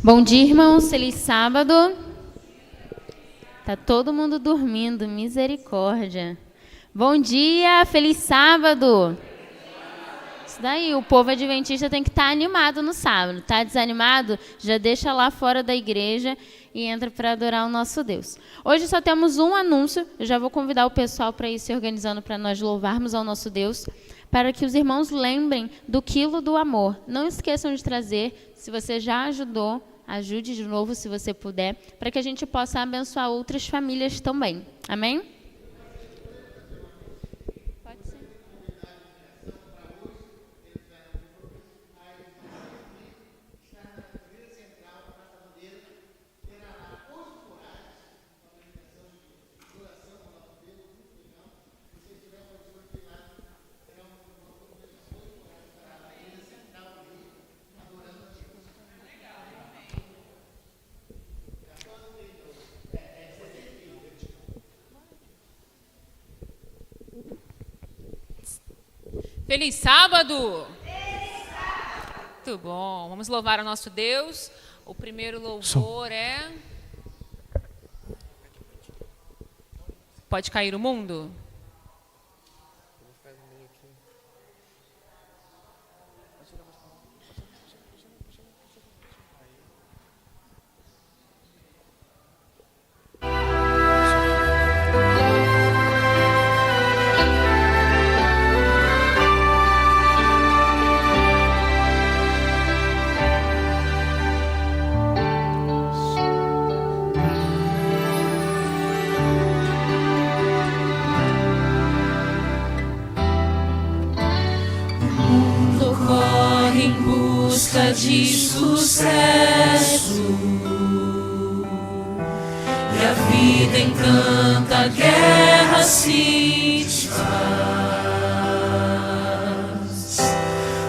Bom dia, irmãos. Feliz sábado. Tá todo mundo dormindo, misericórdia. Bom dia, feliz sábado. Isso daí, o povo adventista tem que estar animado no sábado. Tá desanimado? Já deixa lá fora da igreja e entra para adorar o nosso Deus. Hoje só temos um anúncio. Eu já vou convidar o pessoal para ir se organizando para nós louvarmos ao nosso Deus, para que os irmãos lembrem do quilo do amor. Não esqueçam de trazer, se você já ajudou, ajude de novo se você puder, para que a gente possa abençoar outras famílias também. Amém? Pode ser. Feliz sábado! Feliz sábado! Muito bom. Vamos louvar o nosso Deus. O primeiro louvor é... Pode cair o mundo? De sucesso, e a vida encanta, a guerra se desfaz.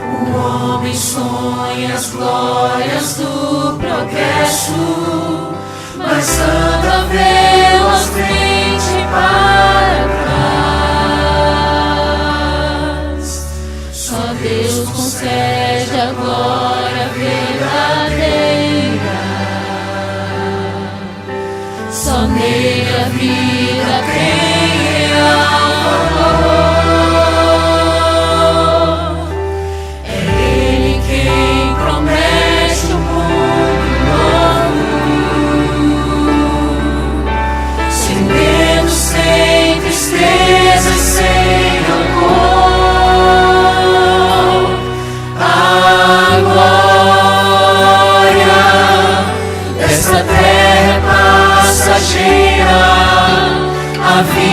O homem sonha as glórias do progresso, mas anda velozmente para trás. Só Deus concede a glória verdadeira, só nele a vida tem real valor. É Ele quem promete um mundo novo, sem medo, sem tristeza e sem rancor. Essa terra é passageira, a vida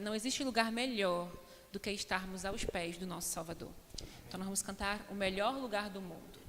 não existe lugar melhor do que estarmos aos pés do nosso Salvador. Então nós vamos cantar o melhor lugar do mundo.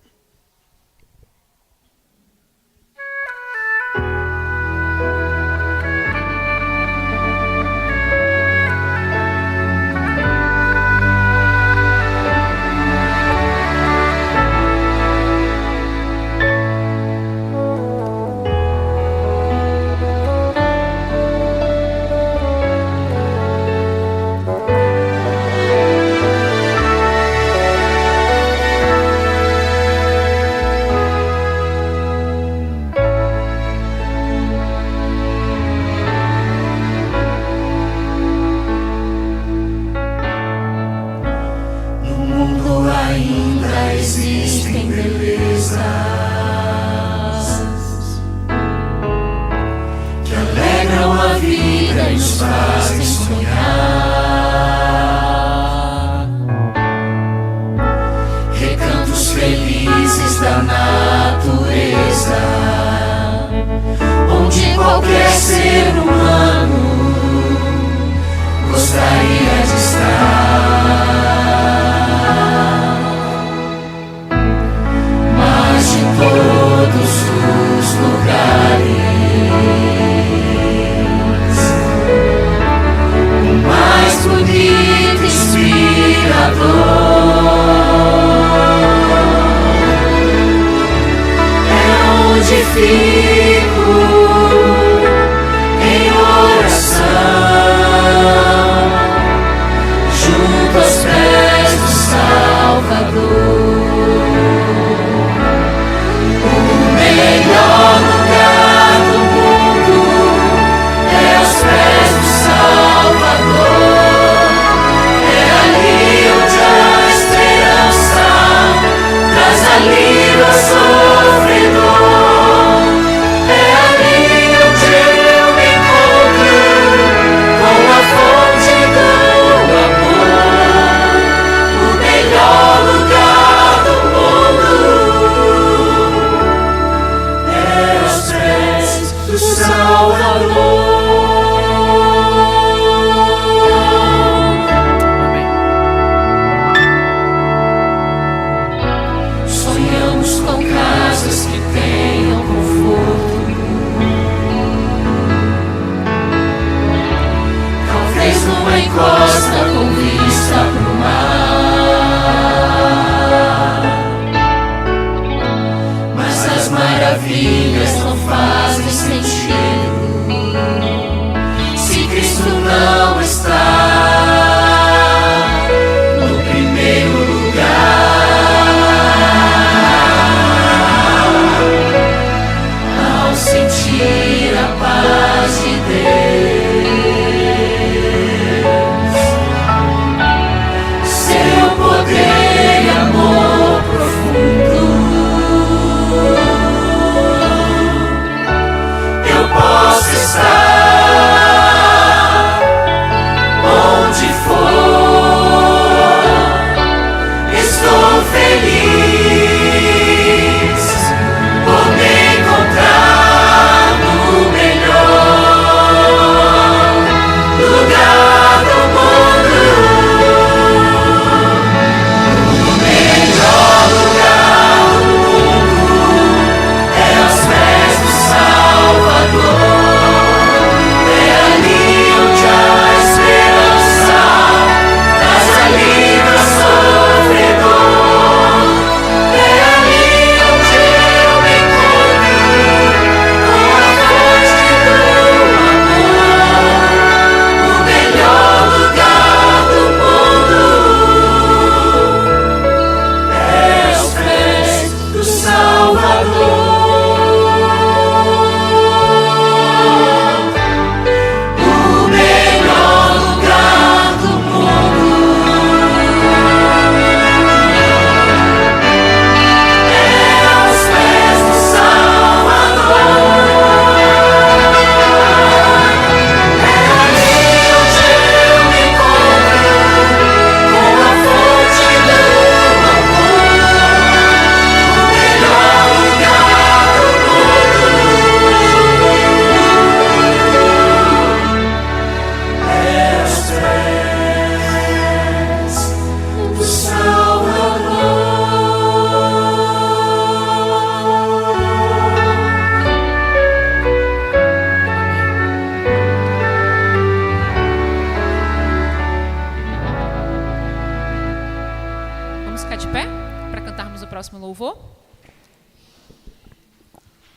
próximo louvor.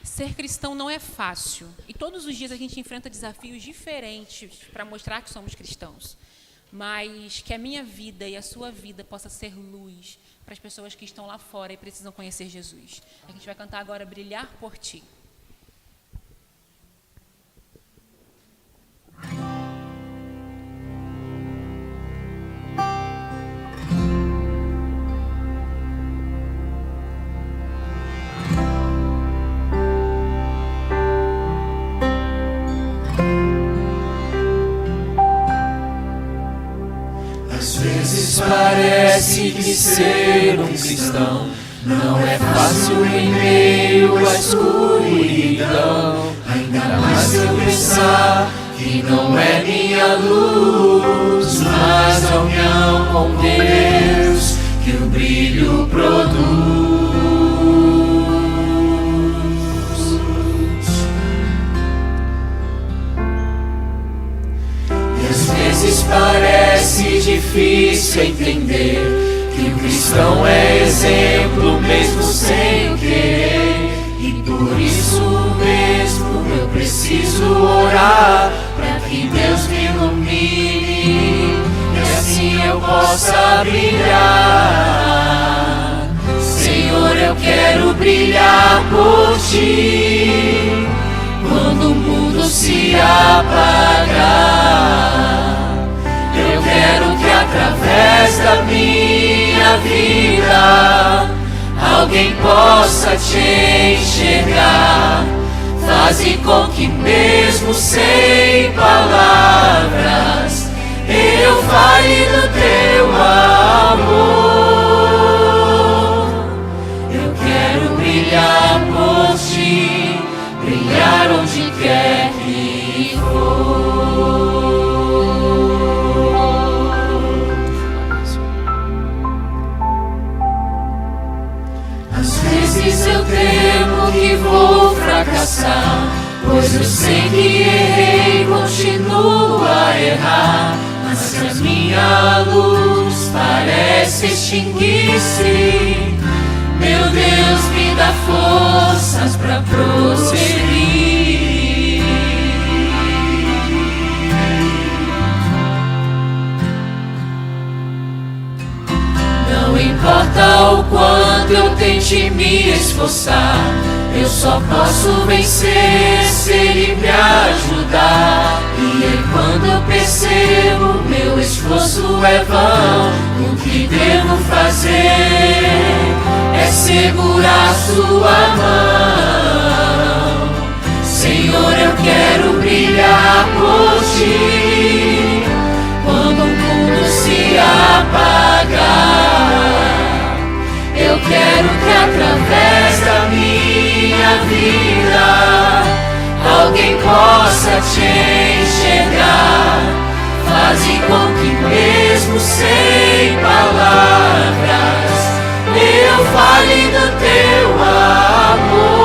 Ser cristão não é fácil. E todos os dias a gente enfrenta desafios diferentes para mostrar que somos cristãos. Mas que a minha vida e a sua vida possa ser luz para as pessoas que estão lá fora e precisam conhecer Jesus. A gente vai cantar agora Brilhar por Ti. Parece que ser um cristão não é fácil em meio à escuridão. Ainda mais se eu pensar que não é minha luz, mas a união com Deus que o brilho produz. E às vezes parece difícil entender que o cristão é exemplo mesmo sem querer. E por isso mesmo eu preciso orar para que Deus me ilumine e assim eu possa brilhar. Senhor, eu quero brilhar por Ti quando o mundo se apagar. Eu quero que através da minha vida alguém possa Te enxergar. Faze com que mesmo sem palavras eu fale do Teu amor. Eu quero brilhar por Ti, brilhar onde quer que for. Às vezes eu temo que vou fracassar, pois eu sei que errei e continuo a errar. Mas que a minha luz parece extinguir-se, meu Deus, me dá forças para prosseguir. Não importa o quanto eu tente me esforçar, eu só posso vencer se Ele me ajudar. E é quando eu percebo meu esforço é vão, o que devo fazer é segurar Sua mão. Senhor, eu quero brilhar por Ti quando o mundo se apagar. Eu quero que através da minha vida alguém possa Te enxergar. Faze com que mesmo sem palavras eu fale do Teu amor.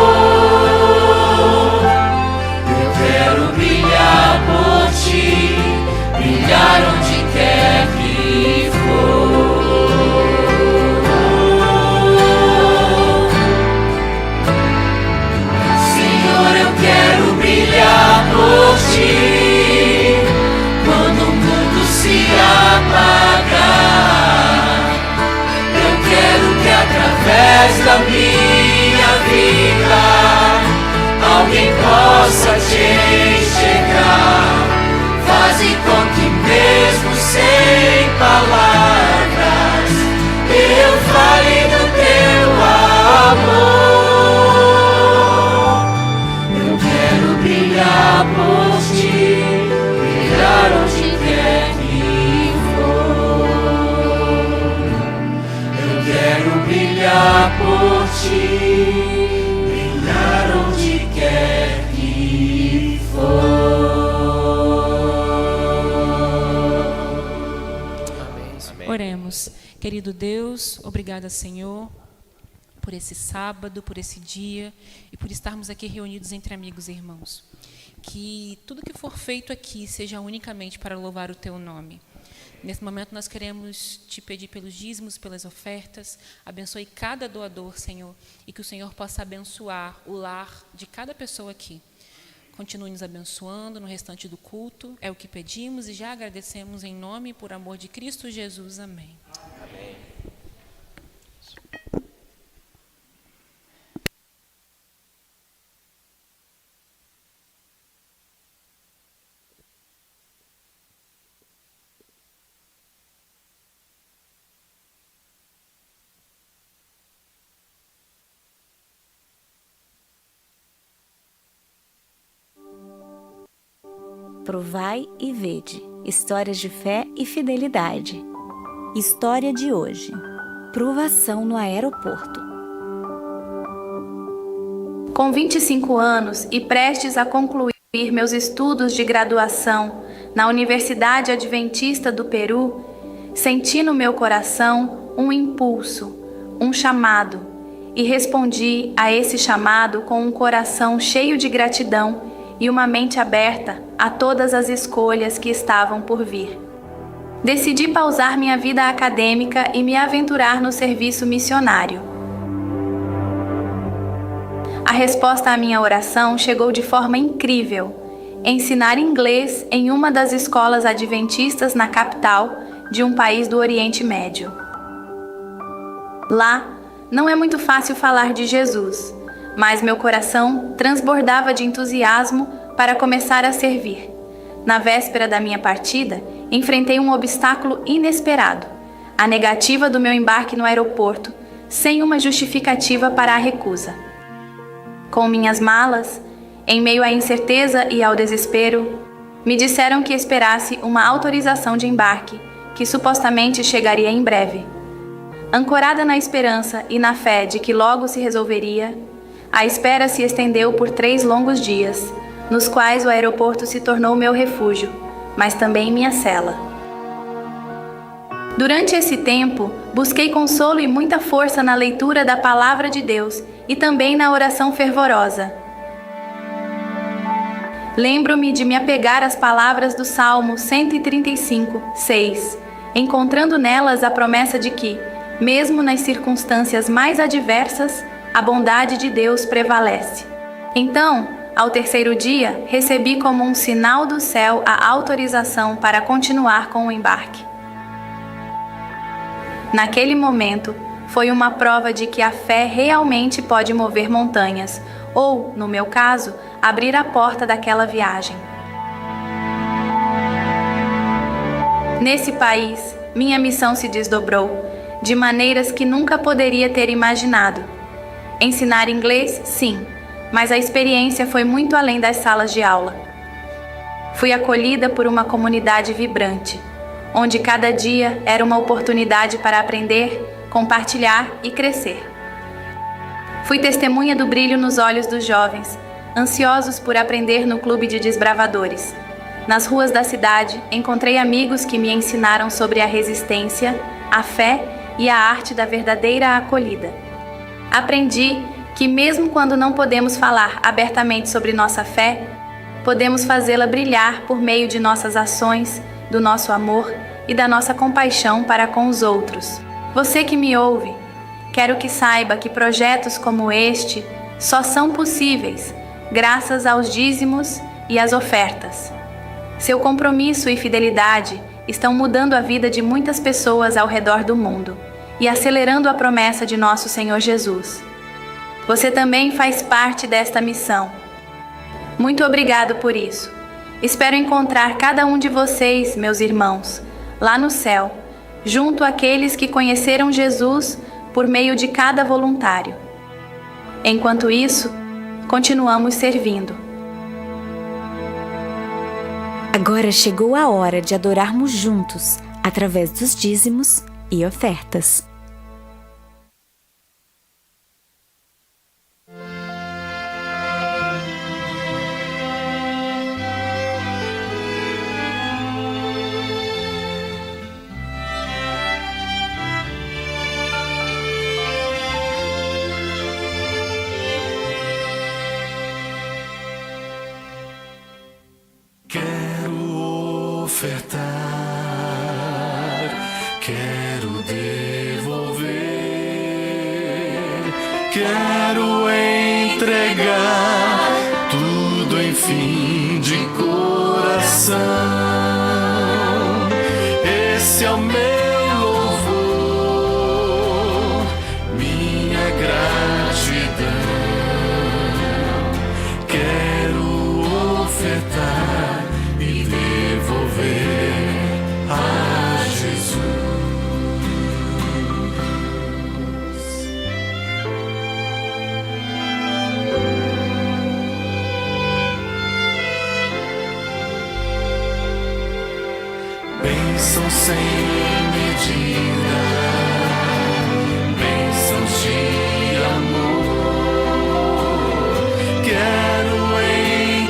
Eu quero brilhar por Ti, brilhar onde quer que for. Senhor, eu quero brilhar por Ti quando o mundo se apagar. Eu quero que através da minha vida alguém possa Te enxergar. Faze com que mesmo sem palavras eu fale do Teu amor. Eu quero brilhar por Ti, brilhar onde quer que for. Eu quero brilhar por Ti, brilhar onde quer que for. Oremos. Querido Deus, obrigada, Senhor, por esse sábado, por esse dia e por estarmos aqui reunidos entre amigos e irmãos. Que tudo que for feito aqui seja unicamente para louvar o Teu nome. Nesse momento, nós queremos te pedir pelos dízimos, pelas ofertas. Abençoe cada doador, Senhor, e que o Senhor possa abençoar o lar de cada pessoa aqui. Continue nos abençoando no restante do culto. É o que pedimos e já agradecemos em nome e por amor de Cristo Jesus. Amém. Amém. Provai e vede, histórias de fé e fidelidade. História de hoje: provação no aeroporto. Com 25 anos e prestes a concluir meus estudos de graduação na Universidade Adventista do Peru, senti no meu coração um impulso, um chamado, e respondi a esse chamado com um coração cheio de gratidão e uma mente aberta a todas as escolhas que estavam por vir. Decidi pausar minha vida acadêmica e me aventurar no serviço missionário. A resposta à minha oração chegou de forma incrível: ensinar inglês em uma das escolas adventistas na capital de um país do Oriente Médio. Lá, não é muito fácil falar de Jesus, mas meu coração transbordava de entusiasmo para começar a servir. Na véspera da minha partida, enfrentei um obstáculo inesperado: a negativa do meu embarque no aeroporto, sem uma justificativa para a recusa. Com minhas malas, em meio à incerteza e ao desespero, me disseram que esperasse uma autorização de embarque, que supostamente chegaria em breve. Ancorada na esperança e na fé de que logo se resolveria, a espera se estendeu por 3 longos dias, nos quais o aeroporto se tornou meu refúgio, mas também minha cela. Durante esse tempo, busquei consolo e muita força na leitura da Palavra de Deus e também na oração fervorosa. Lembro-me de me apegar às palavras do Salmo 135, 6, encontrando nelas a promessa de que, mesmo nas circunstâncias mais adversas, a bondade de Deus prevalece. Então, ao terceiro dia, recebi como um sinal do céu a autorização para continuar com o embarque. Naquele momento, foi uma prova de que a fé realmente pode mover montanhas, ou, no meu caso, abrir a porta daquela viagem. Nesse país, minha missão se desdobrou, de maneiras que nunca poderia ter imaginado. Ensinar inglês, sim, mas a experiência foi muito além das salas de aula. Fui acolhida por uma comunidade vibrante, onde cada dia era uma oportunidade para aprender, compartilhar e crescer. Fui testemunha do brilho nos olhos dos jovens, ansiosos por aprender no clube de desbravadores. Nas ruas da cidade, encontrei amigos que me ensinaram sobre a resistência, a fé e a arte da verdadeira acolhida. Aprendi que mesmo quando não podemos falar abertamente sobre nossa fé, podemos fazê-la brilhar por meio de nossas ações, do nosso amor e da nossa compaixão para com os outros. Você que me ouve, quero que saiba que projetos como este só são possíveis graças aos dízimos e às ofertas. Seu compromisso e fidelidade estão mudando a vida de muitas pessoas ao redor do mundo e acelerando a promessa de nosso Senhor Jesus. Você também faz parte desta missão. Muito obrigado por isso. Espero encontrar cada um de vocês, meus irmãos, lá no céu, junto àqueles que conheceram Jesus por meio de cada voluntário. Enquanto isso, continuamos servindo. Agora chegou a hora de adorarmos juntos, através dos dízimos e ofertas. Quero ofertar quero entregar tudo, enfim, de coração. Esse é o meu louvor, minha gratidão. Quero ofertar e devolver a Jesus. Bênçãos sem medida, bênçãos de amor. Quero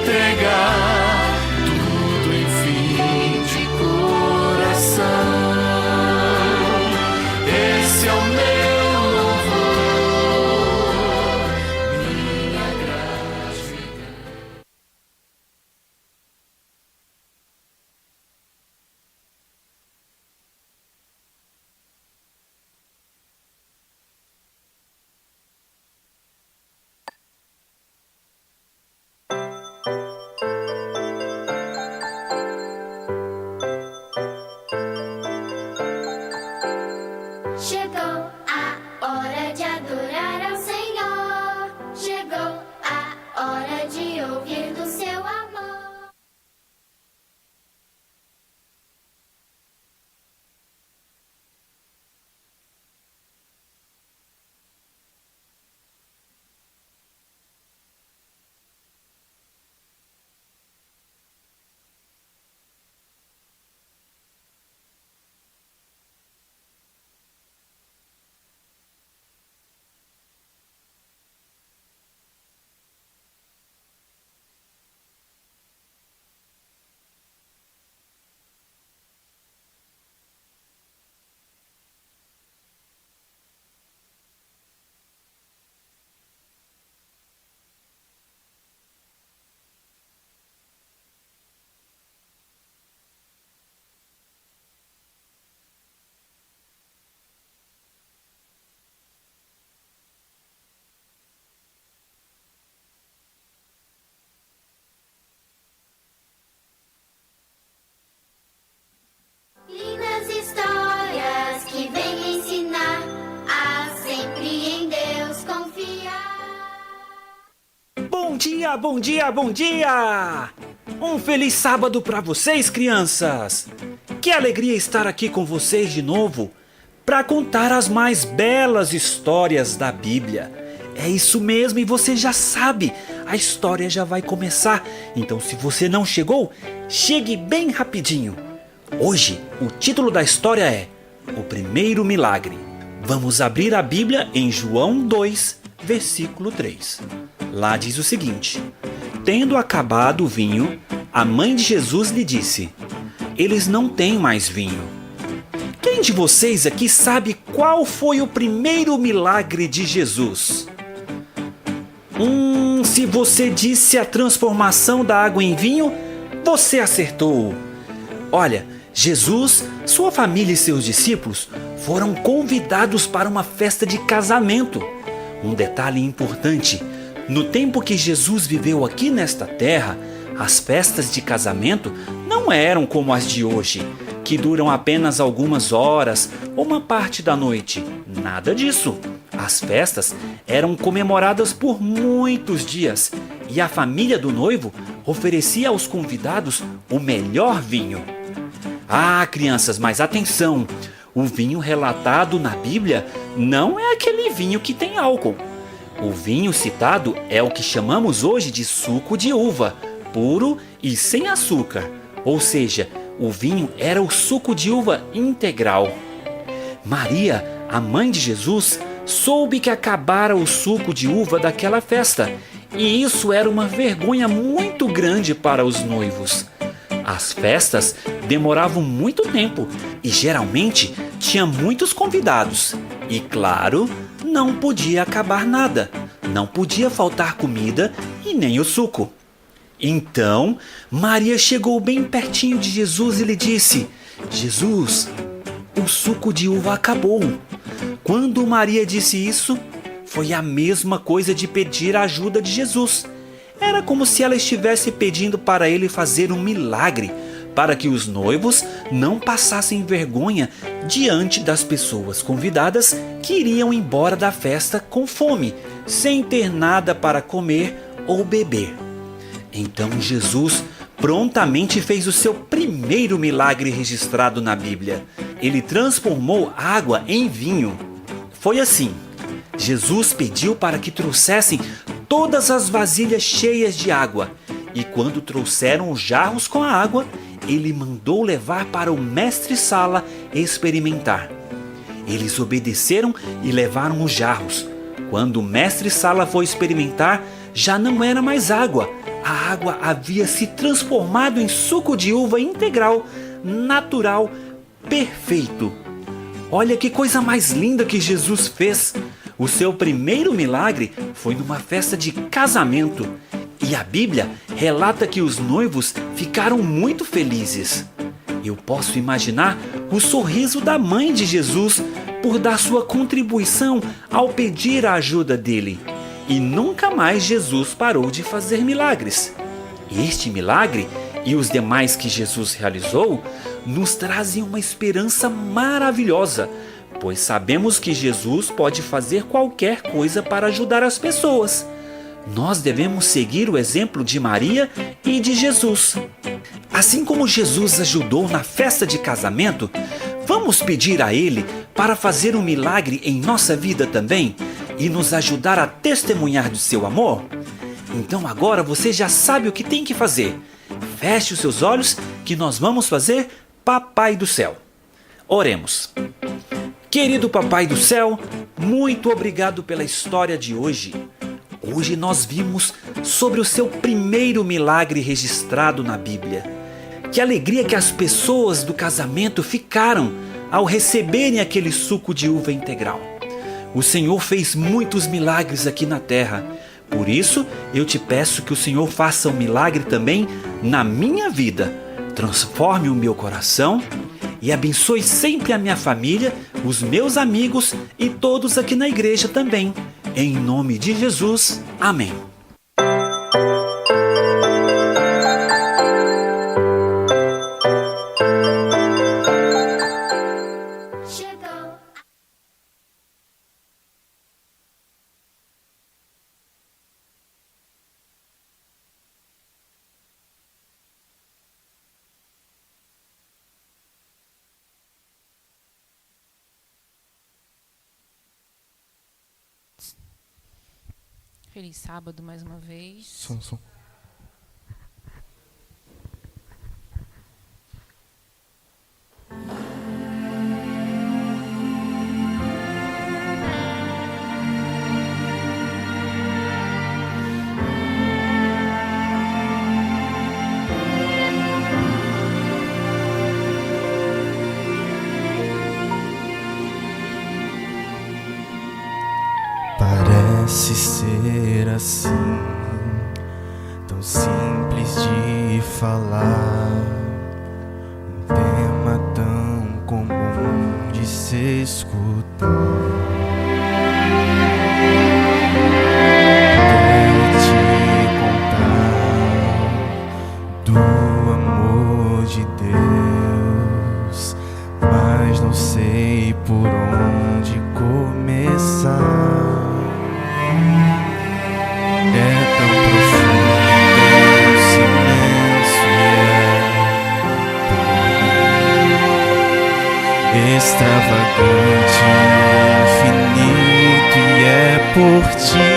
entregar tudo, enfim, de coração. Esse é o meu louvor, minha gratidão. Chegou a hora de adorar ao Senhor. Chegou a hora de ouvir do seu amor. Lindas histórias que vêm ensinar a sempre em Deus confiar. Bom dia, bom dia, bom dia! Um feliz sábado para vocês, crianças! Que alegria estar aqui com vocês de novo para contar as mais belas histórias da Bíblia. É isso mesmo, e você já sabe, a história já vai começar. Então, se você não chegou, chegue bem rapidinho. Hoje, o título da história é O Primeiro Milagre. Vamos abrir a Bíblia em João 2, versículo 3. Lá diz o seguinte: Tendo acabado o vinho, a mãe de Jesus lhe disse: Eles não têm mais vinho. Quem de vocês aqui sabe qual foi o primeiro milagre de Jesus? Se você disse a transformação da água em vinho, você acertou. Olha, Jesus, sua família e seus discípulos foram convidados para uma festa de casamento. Um detalhe importante: no tempo que Jesus viveu aqui nesta terra, as festas de casamento não eram como as de hoje, que duram apenas algumas horas ou uma parte da noite. Nada disso. As festas eram comemoradas por muitos dias e a família do noivo oferecia aos convidados o melhor vinho. Ah, crianças, mas atenção! O vinho relatado na Bíblia não é aquele vinho que tem álcool. O vinho citado é o que chamamos hoje de suco de uva, puro e sem açúcar. Ou seja, o vinho era o suco de uva integral. Maria, a mãe de Jesus, soube que acabara o suco de uva daquela festa, e isso era uma vergonha muito grande para os noivos. As festas demoravam muito tempo e geralmente tinha muitos convidados. E claro, não podia acabar nada, não podia faltar comida e nem o suco. Então, Maria chegou bem pertinho de Jesus e lhe disse: Jesus, o suco de uva acabou. Quando Maria disse isso, Foi a mesma coisa de pedir a ajuda de Jesus. Era como se ela estivesse pedindo para ele fazer um milagre, para que os noivos não passassem vergonha diante das pessoas convidadas que iriam embora da festa com fome, sem ter nada para comer ou beber. Então Jesus prontamente fez o seu primeiro milagre registrado na Bíblia. Ele transformou água em vinho. Foi assim: Jesus pediu para que trouxessem todas as vasilhas cheias de água, e quando trouxeram os jarros com a água, ele mandou levar para o mestre-sala experimentar. Eles obedeceram e levaram os jarros. Quando o mestre-sala foi experimentar, já não era mais água. A água havia se transformado em suco de uva integral, natural, perfeito. Olha que coisa mais linda que Jesus fez! O seu primeiro milagre foi numa festa de casamento. E a Bíblia relata que os noivos ficaram muito felizes. Eu posso imaginar o sorriso da mãe de Jesus por dar sua contribuição ao pedir a ajuda dele. E nunca mais Jesus parou de fazer milagres. Este milagre e os demais que Jesus realizou nos trazem uma esperança maravilhosa, pois sabemos que Jesus pode fazer qualquer coisa para ajudar as pessoas. Nós devemos seguir o exemplo de Maria e de Jesus. Assim como Jesus ajudou na festa de casamento, vamos pedir a Ele para fazer um milagre em nossa vida também e nos ajudar a testemunhar do seu amor? Então agora você já sabe o que tem que fazer. Feche os seus olhos que nós vamos fazer Papai do Céu. Oremos. Querido Papai do Céu, muito obrigado pela história de hoje. Hoje nós vimos sobre o seu primeiro milagre registrado na Bíblia. Que alegria que as pessoas do casamento ficaram ao receberem aquele suco de uva integral. O Senhor fez muitos milagres aqui na terra. Por isso, eu te peço que o Senhor faça um milagre também na minha vida. Transforme o meu coração e abençoe sempre a minha família, os meus amigos e todos aqui na igreja também. Em nome de Jesus, amém. Chegou. Feliz sábado mais uma vez. Som. Parece ser assim, tão simples de falar, um tema tão comum de se escutar. Poder te contar do amor de Deus, mas não sei por onde começar. É tão profundo o silêncio e é extravagante, infinito e é por ti.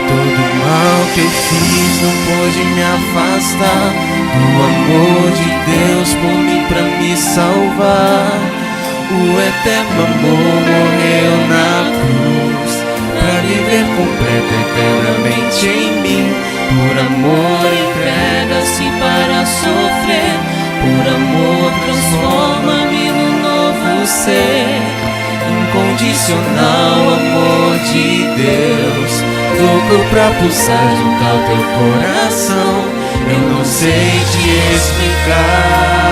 Todo mal que eu fiz não pôde me afastar do amor de Deus por mim pra me salvar. O eterno amor morreu na cruz pra viver completo eternamente em mim. Por amor entrega-se para sofrer, por amor transforma-me num novo ser. Incondicional amor de Deus, louco pra pulsar junto ao teu coração. Eu não sei te explicar.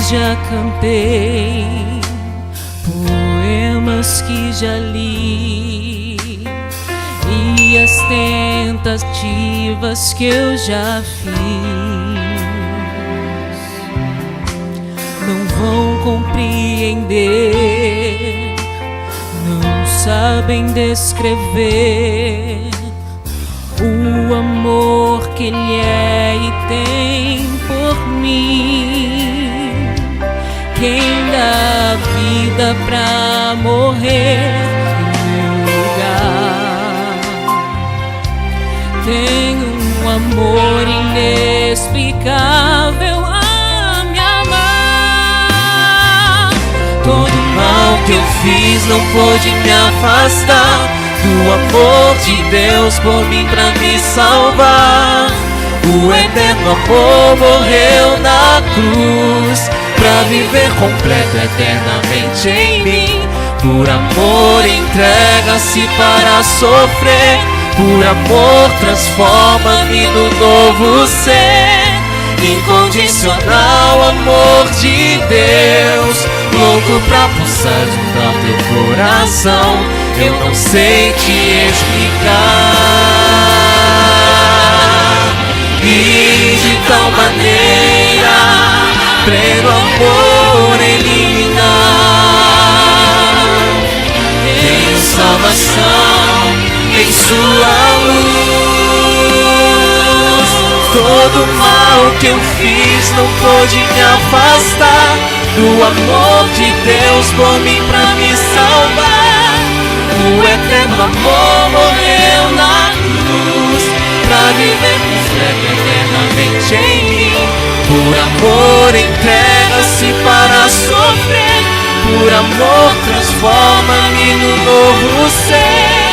já cantei, poemas que já li e as tentativas que eu já fiz não vão compreender, não sabem descrever o amor que Ele é e tem por mim. Quem dá vida pra morrer em meu lugar tem um amor inexplicável a me amar. Todo mal que eu fiz não pôde me afastar do amor de Deus por mim pra me salvar. O eterno amor morreu na cruz pra viver completo eternamente em mim. Por amor entrega-se para sofrer, por amor transforma-me no novo ser. Incondicional amor de Deus, louco pra pulsar junto ao teu coração. Eu não sei te explicar. E de tal maneira pleno amor Ele me dá. Tenho salvação em sua luz. Todo mal que eu fiz não pôde me afastar do amor de Deus por mim pra me salvar. O eterno amor morreu na cruz pra viver completo eternamente em mim. Por amor entrega-se para sofrer, por amor transforma-me no novo ser.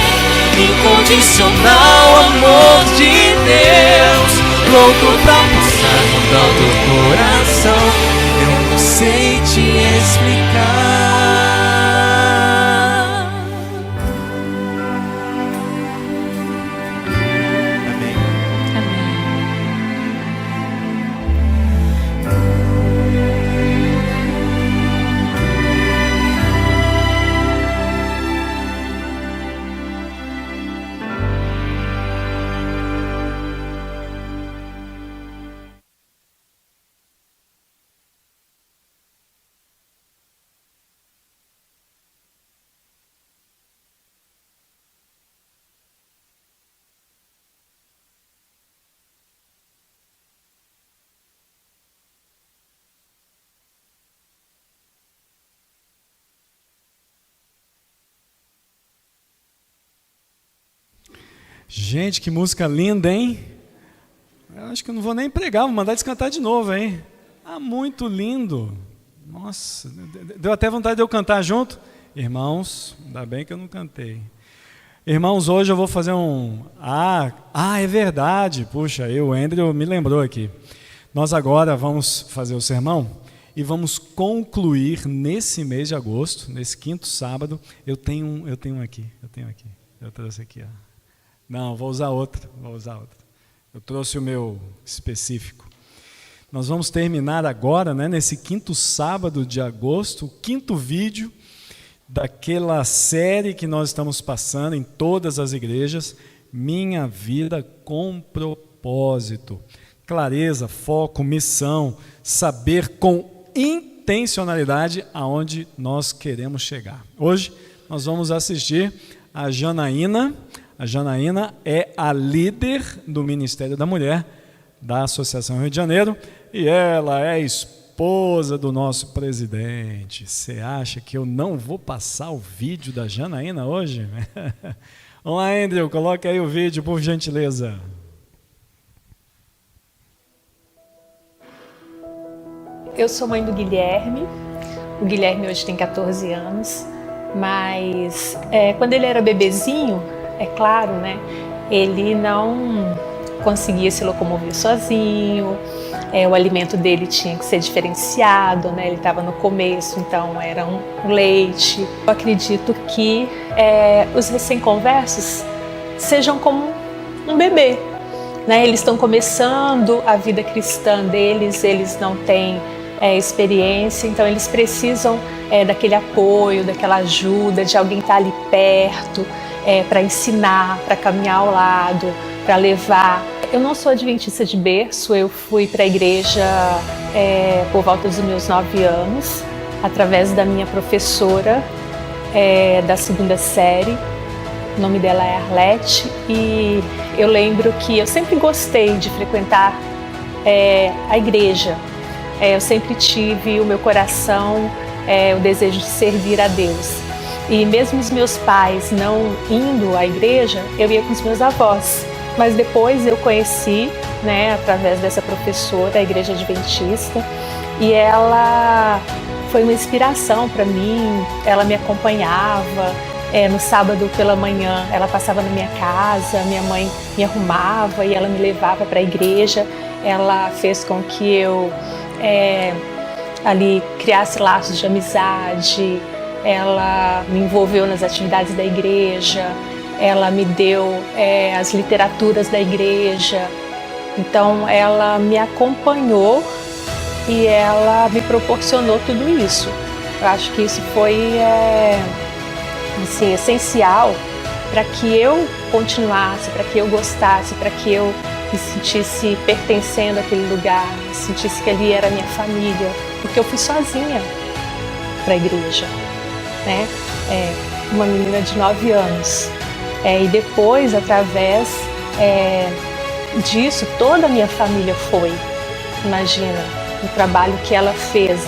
Incondicional amor de Deus, louco pra pulsar junto ao teu coração. Eu não sei te explicar. Gente, que música linda, hein? Eu acho que eu não vou nem pregar, vou mandar eles cantar de novo, hein? Ah, muito lindo. Nossa, deu até vontade de eu cantar junto. Irmãos, ainda bem que eu não cantei. Irmãos, hoje eu vou fazer um... é verdade. Puxa, o Andrew me lembrou aqui. Nós agora vamos fazer o sermão e vamos concluir nesse mês de agosto, nesse 5º sábado. Eu tenho um aqui. Eu trouxe aqui, ó. Não, vou usar outro. Eu trouxe o meu específico. Nós vamos terminar agora, né, nesse 5º sábado de agosto, o 5º vídeo daquela série que nós estamos passando em todas as igrejas, Minha Vida com Propósito. Clareza, foco, missão, saber com intencionalidade aonde nós queremos chegar. Hoje nós vamos assistir a Janaína. A Janaína é a líder do Ministério da Mulher da Associação Rio de Janeiro e ela é esposa do nosso presidente. Você acha que eu não vou passar o vídeo da Janaína hoje? Vamos lá, Andrew, coloque aí o vídeo, por gentileza. Eu sou mãe do Guilherme. O Guilherme hoje tem 14 anos, mas quando ele era bebezinho, é claro, né? Ele não conseguia se locomover sozinho, o alimento dele tinha que ser diferenciado, né? Ele estava no começo, então era um leite. Eu acredito que os recém-conversos sejam como um bebê, né? Eles estão começando a vida cristã deles, eles não têm experiência, então eles precisam daquele apoio, daquela ajuda, de alguém estar ali perto, para ensinar, para caminhar ao lado, para levar. Eu não sou adventista de berço, eu fui para a igreja por volta dos meus 9 anos, através da minha professora da 2ª série. O nome dela é Arlete, e eu lembro que eu sempre gostei de frequentar a igreja. Eu sempre tive o meu coração, o desejo de servir a Deus. E mesmo os meus pais não indo à igreja, eu ia com os meus avós. Mas depois eu conheci, através dessa professora, a Igreja Adventista, e ela foi uma inspiração para mim. Ela me acompanhava. No sábado pela manhã, ela passava na minha casa, minha mãe me arrumava e ela me levava para a igreja. Ela fez com que eu ali criasse laços de amizade. Ela me envolveu nas atividades da igreja. Ela me deu as literaturas da igreja. Então, ela me acompanhou e ela me proporcionou tudo isso. Eu acho que isso foi essencial para que eu continuasse, para que eu gostasse, para que eu me sentisse pertencendo àquele lugar, sentisse que ali era a minha família, porque eu fui sozinha para a igreja, uma menina de 9 anos. E depois, através disso, toda a minha família foi. Imagina o trabalho que ela fez,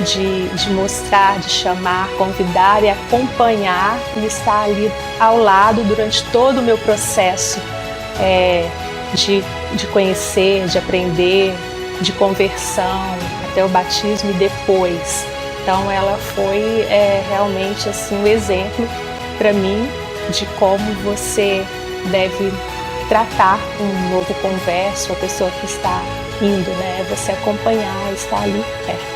de mostrar, de chamar, convidar e acompanhar e estar ali ao lado durante todo o meu processo de conhecer, de aprender, de conversão, até o batismo e depois. Então ela foi realmente assim, um exemplo para mim de como você deve tratar um novo converso, a pessoa que está indo, você acompanhar, estar ali perto.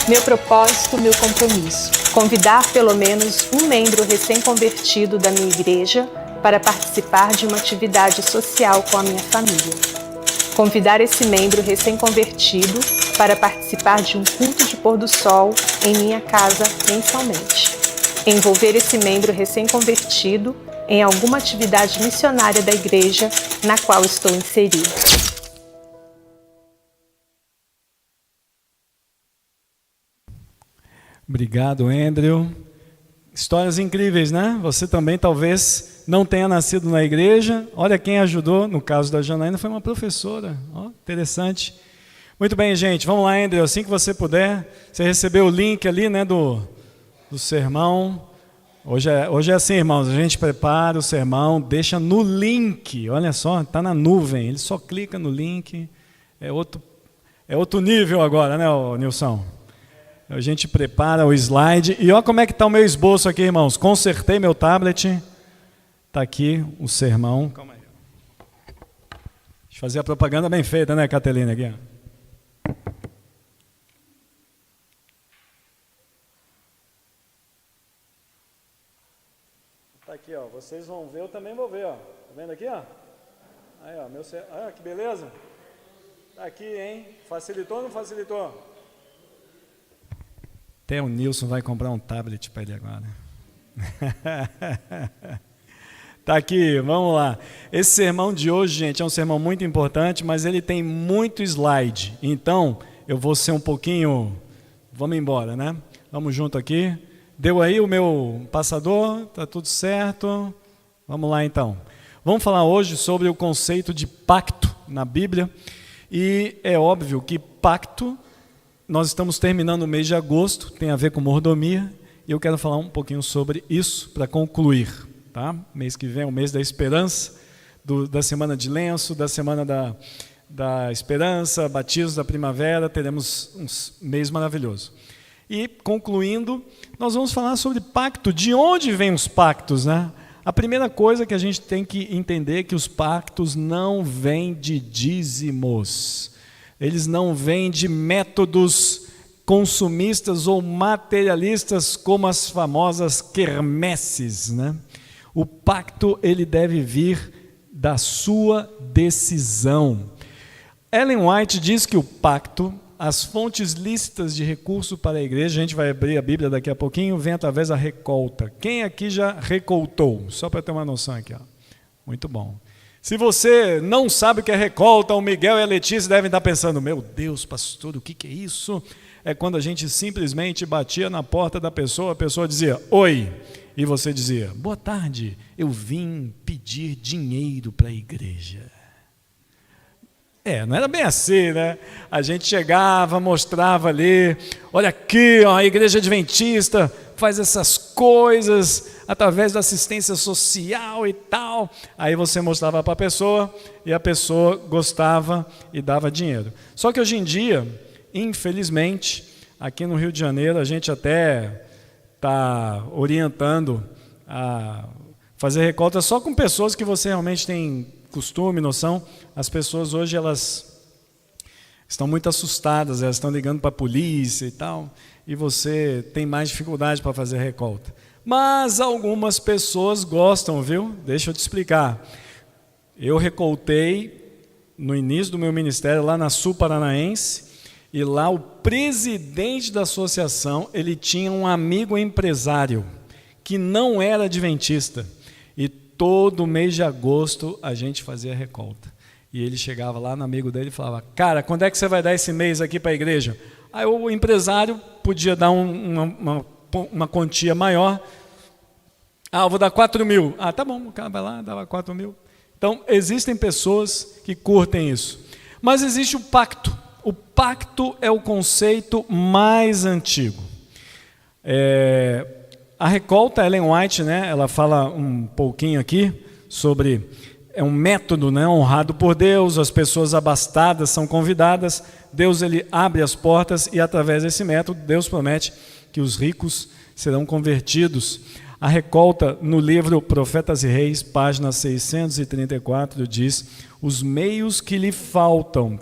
Meu propósito, meu compromisso: convidar pelo menos um membro recém-convertido da minha igreja para participar de uma atividade social com a minha família. Convidar esse membro recém-convertido para participar de um culto de pôr do sol em minha casa mensalmente. Envolver esse membro recém-convertido em alguma atividade missionária da igreja na qual estou inserido. Obrigado, Andrew. Histórias incríveis, né? Você também talvez não tenha nascido na igreja. Olha quem ajudou, no caso da Janaína, foi uma professora. Interessante. Muito bem, gente. Vamos lá, Andrew. Assim que você puder, você recebeu o link ali, do sermão. Hoje é assim, irmãos. A gente prepara o sermão, deixa no link. Olha só, está na nuvem. Ele só clica no link. É outro nível agora, né, Nilson? A gente prepara o slide. E olha como é que está o meu esboço aqui, irmãos. Consertei meu tablet. Está aqui o sermão. Calma aí. Deixa eu fazer a propaganda bem feita, né, Catelina? Aqui, Está aqui, ó. Vocês vão ver, eu também vou ver, ó. Tá vendo aqui, ó? Aí, ó. Ah, que beleza. Tá aqui, hein? Facilitou ou não facilitou? Até o Nilson vai comprar um tablet para ele agora. Tá aqui, vamos lá. Esse sermão de hoje, gente, é um sermão muito importante, mas ele tem muito slide. Então, eu vou ser um pouquinho... Vamos embora, né? Vamos junto aqui. Deu aí o meu passador? Tá tudo certo? Vamos lá, então. Vamos falar hoje sobre o conceito de pacto na Bíblia. E é óbvio que pacto... Nós estamos terminando o mês de agosto, tem a ver com mordomia, e eu quero falar um pouquinho sobre isso para concluir. Tá? Mês que vem é o mês da esperança, da semana de lenço, da semana da esperança, batismo da primavera, teremos um mês maravilhoso. E concluindo, nós vamos falar sobre pacto, de onde vêm os pactos, né? A primeira coisa que a gente tem que entender é que os pactos não vêm de dízimos. Eles não vêm de métodos consumistas ou materialistas como as famosas quermesses, né? O pacto ele deve vir da sua decisão. Ellen White diz que o pacto, as fontes lícitas de recurso para a igreja, a gente vai abrir a Bíblia daqui a pouquinho, vem através da recolta. Quem aqui já recoltou? Só para ter uma noção aqui. Ó. Muito bom. Se você não sabe o que é recolta, o Miguel e a Letícia devem estar pensando, meu Deus, pastor, o que é isso? É quando a gente simplesmente batia na porta da pessoa, a pessoa dizia, oi, e você dizia, boa tarde, eu vim pedir dinheiro para a igreja. Não era bem assim, né? A gente chegava, mostrava ali, olha aqui, ó, a igreja adventista faz essas coisas através da assistência social e tal. Aí você mostrava para a pessoa e a pessoa gostava e dava dinheiro. Só que hoje em dia, infelizmente, aqui no Rio de Janeiro, a gente até está orientando a fazer recolta só com pessoas que você realmente tem costume, noção. As pessoas hoje elas estão muito assustadas, elas estão ligando para a polícia e tal, e você tem mais dificuldade para fazer recolta. Mas algumas pessoas gostam, viu? Deixa eu te explicar. Eu recoltei no início do meu ministério lá na Sul Paranaense, e lá o presidente da associação, ele tinha um amigo empresário que não era adventista. E todo mês de agosto a gente fazia recolta. E ele chegava lá no amigo dele e falava, cara, quando é que você vai dar esse mês aqui para a igreja? Aí o empresário podia dar uma quantia maior. Eu vou dar 4 mil. Tá bom, o cara vai lá, dava 4 mil. Então, existem pessoas que curtem isso. Mas existe o pacto. O pacto é o conceito mais antigo. A recolta, Ellen White, né, ela fala um pouquinho aqui sobre, um método, né, honrado por Deus, as pessoas abastadas são convidadas, Deus ele abre as portas e através desse método Deus promete que os ricos serão convertidos. A recolta no livro Profetas e Reis, página 634, diz, os meios que lhe faltavam,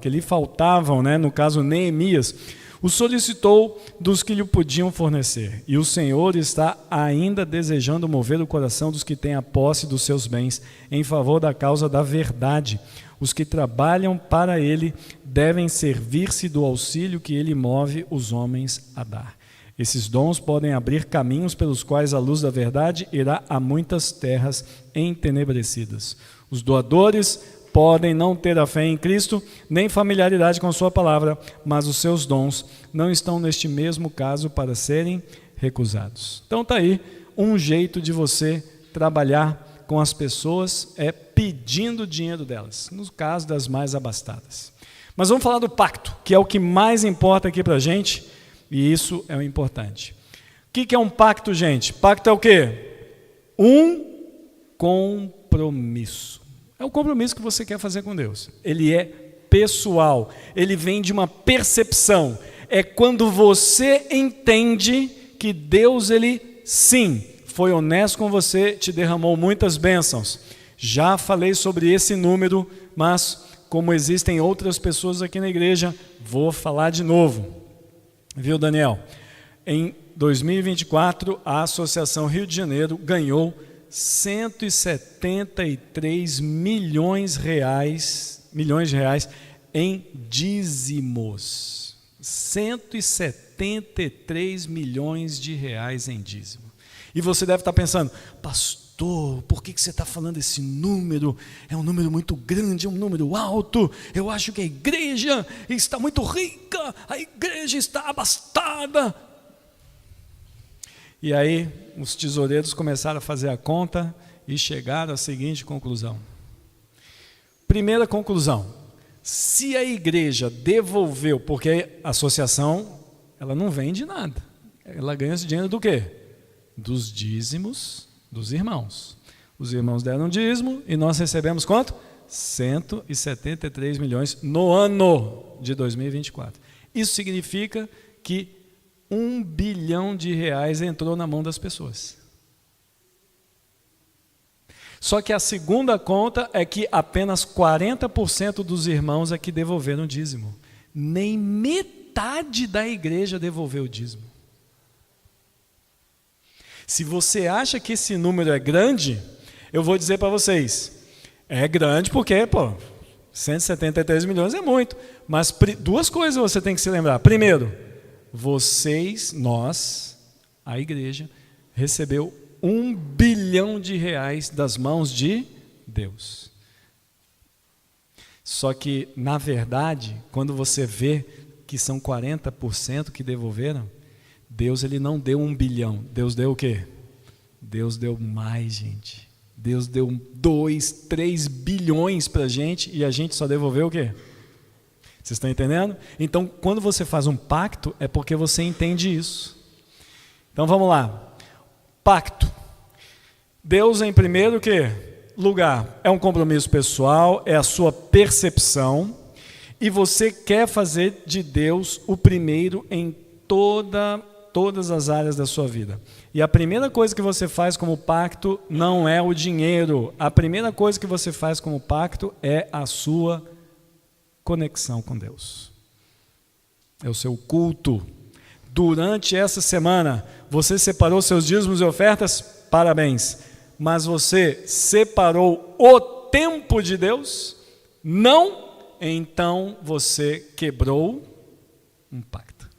né, no caso Neemias, o solicitou dos que lhe podiam fornecer. E o Senhor está ainda desejando mover o coração dos que têm a posse dos seus bens em favor da causa da verdade. Os que trabalham para Ele devem servir-se do auxílio que Ele move os homens a dar. Esses dons podem abrir caminhos pelos quais a luz da verdade irá a muitas terras entenebrecidas. Os doadores podem não ter a fé em Cristo, nem familiaridade com sua palavra, mas os seus dons não estão neste mesmo caso para serem recusados. Então está aí um jeito de você trabalhar com as pessoas, pedindo dinheiro delas, no caso das mais abastadas. Mas vamos falar do pacto, que é o que mais importa aqui para a gente, e isso é o importante. O que é um pacto, gente? Pacto é o quê? Um compromisso. É o compromisso que você quer fazer com Deus. Ele é pessoal. Ele vem de uma percepção. É quando você entende que Deus, ele sim, foi honesto com você, te derramou muitas bênçãos. Já falei sobre esse número, mas como existem outras pessoas aqui na igreja, vou falar de novo. Viu, Daniel? Em 2024, a Associação Rio de Janeiro ganhou 173 milhões de reais em dízimos. 173 milhões de reais em dízimo. E você deve estar pensando, pastor, por que você está falando esse número? É um número muito grande, é um número alto. Eu acho que a igreja está muito rica, a igreja está abastada. E aí, os tesoureiros começaram a fazer a conta e chegaram à seguinte conclusão. Primeira conclusão, se a igreja devolveu, porque a associação, ela não vende nada, ela ganha esse dinheiro do quê? Dos dízimos dos irmãos. Os irmãos deram dízimo e nós recebemos quanto? 173 milhões no ano de 2024. Isso significa que 1 bilhão de reais entrou na mão das pessoas. Só que a segunda conta é que apenas 40% dos irmãos é que devolveram o dízimo. Nem metade da igreja devolveu o dízimo. Se você acha que esse número é grande, eu vou dizer para vocês, é grande porque, 173 milhões é muito. Mas duas coisas você tem que se lembrar. Primeiro, nós, a igreja, recebeu R$1 bilhão das mãos de Deus. Só que, na verdade, quando você vê que são 40% que devolveram, Deus ele não deu 1 bilhão. Deus deu o quê? Deus deu mais, gente. Deus deu 2, 3 bilhões para a gente e a gente só devolveu o quê? Vocês estão entendendo? Então, quando você faz um pacto, é porque você entende isso. Então, vamos lá. Pacto. Deus, em primeiro lugar, é um compromisso pessoal, é a sua percepção, e você quer fazer de Deus o primeiro em todas as áreas da sua vida. E a primeira coisa que você faz como pacto não é o dinheiro. A primeira coisa que você faz como pacto é a sua conexão com Deus. É o seu culto. Durante essa semana, você separou seus dízimos e ofertas? Parabéns. Mas você separou o tempo de Deus? Não. Então você quebrou um pacto.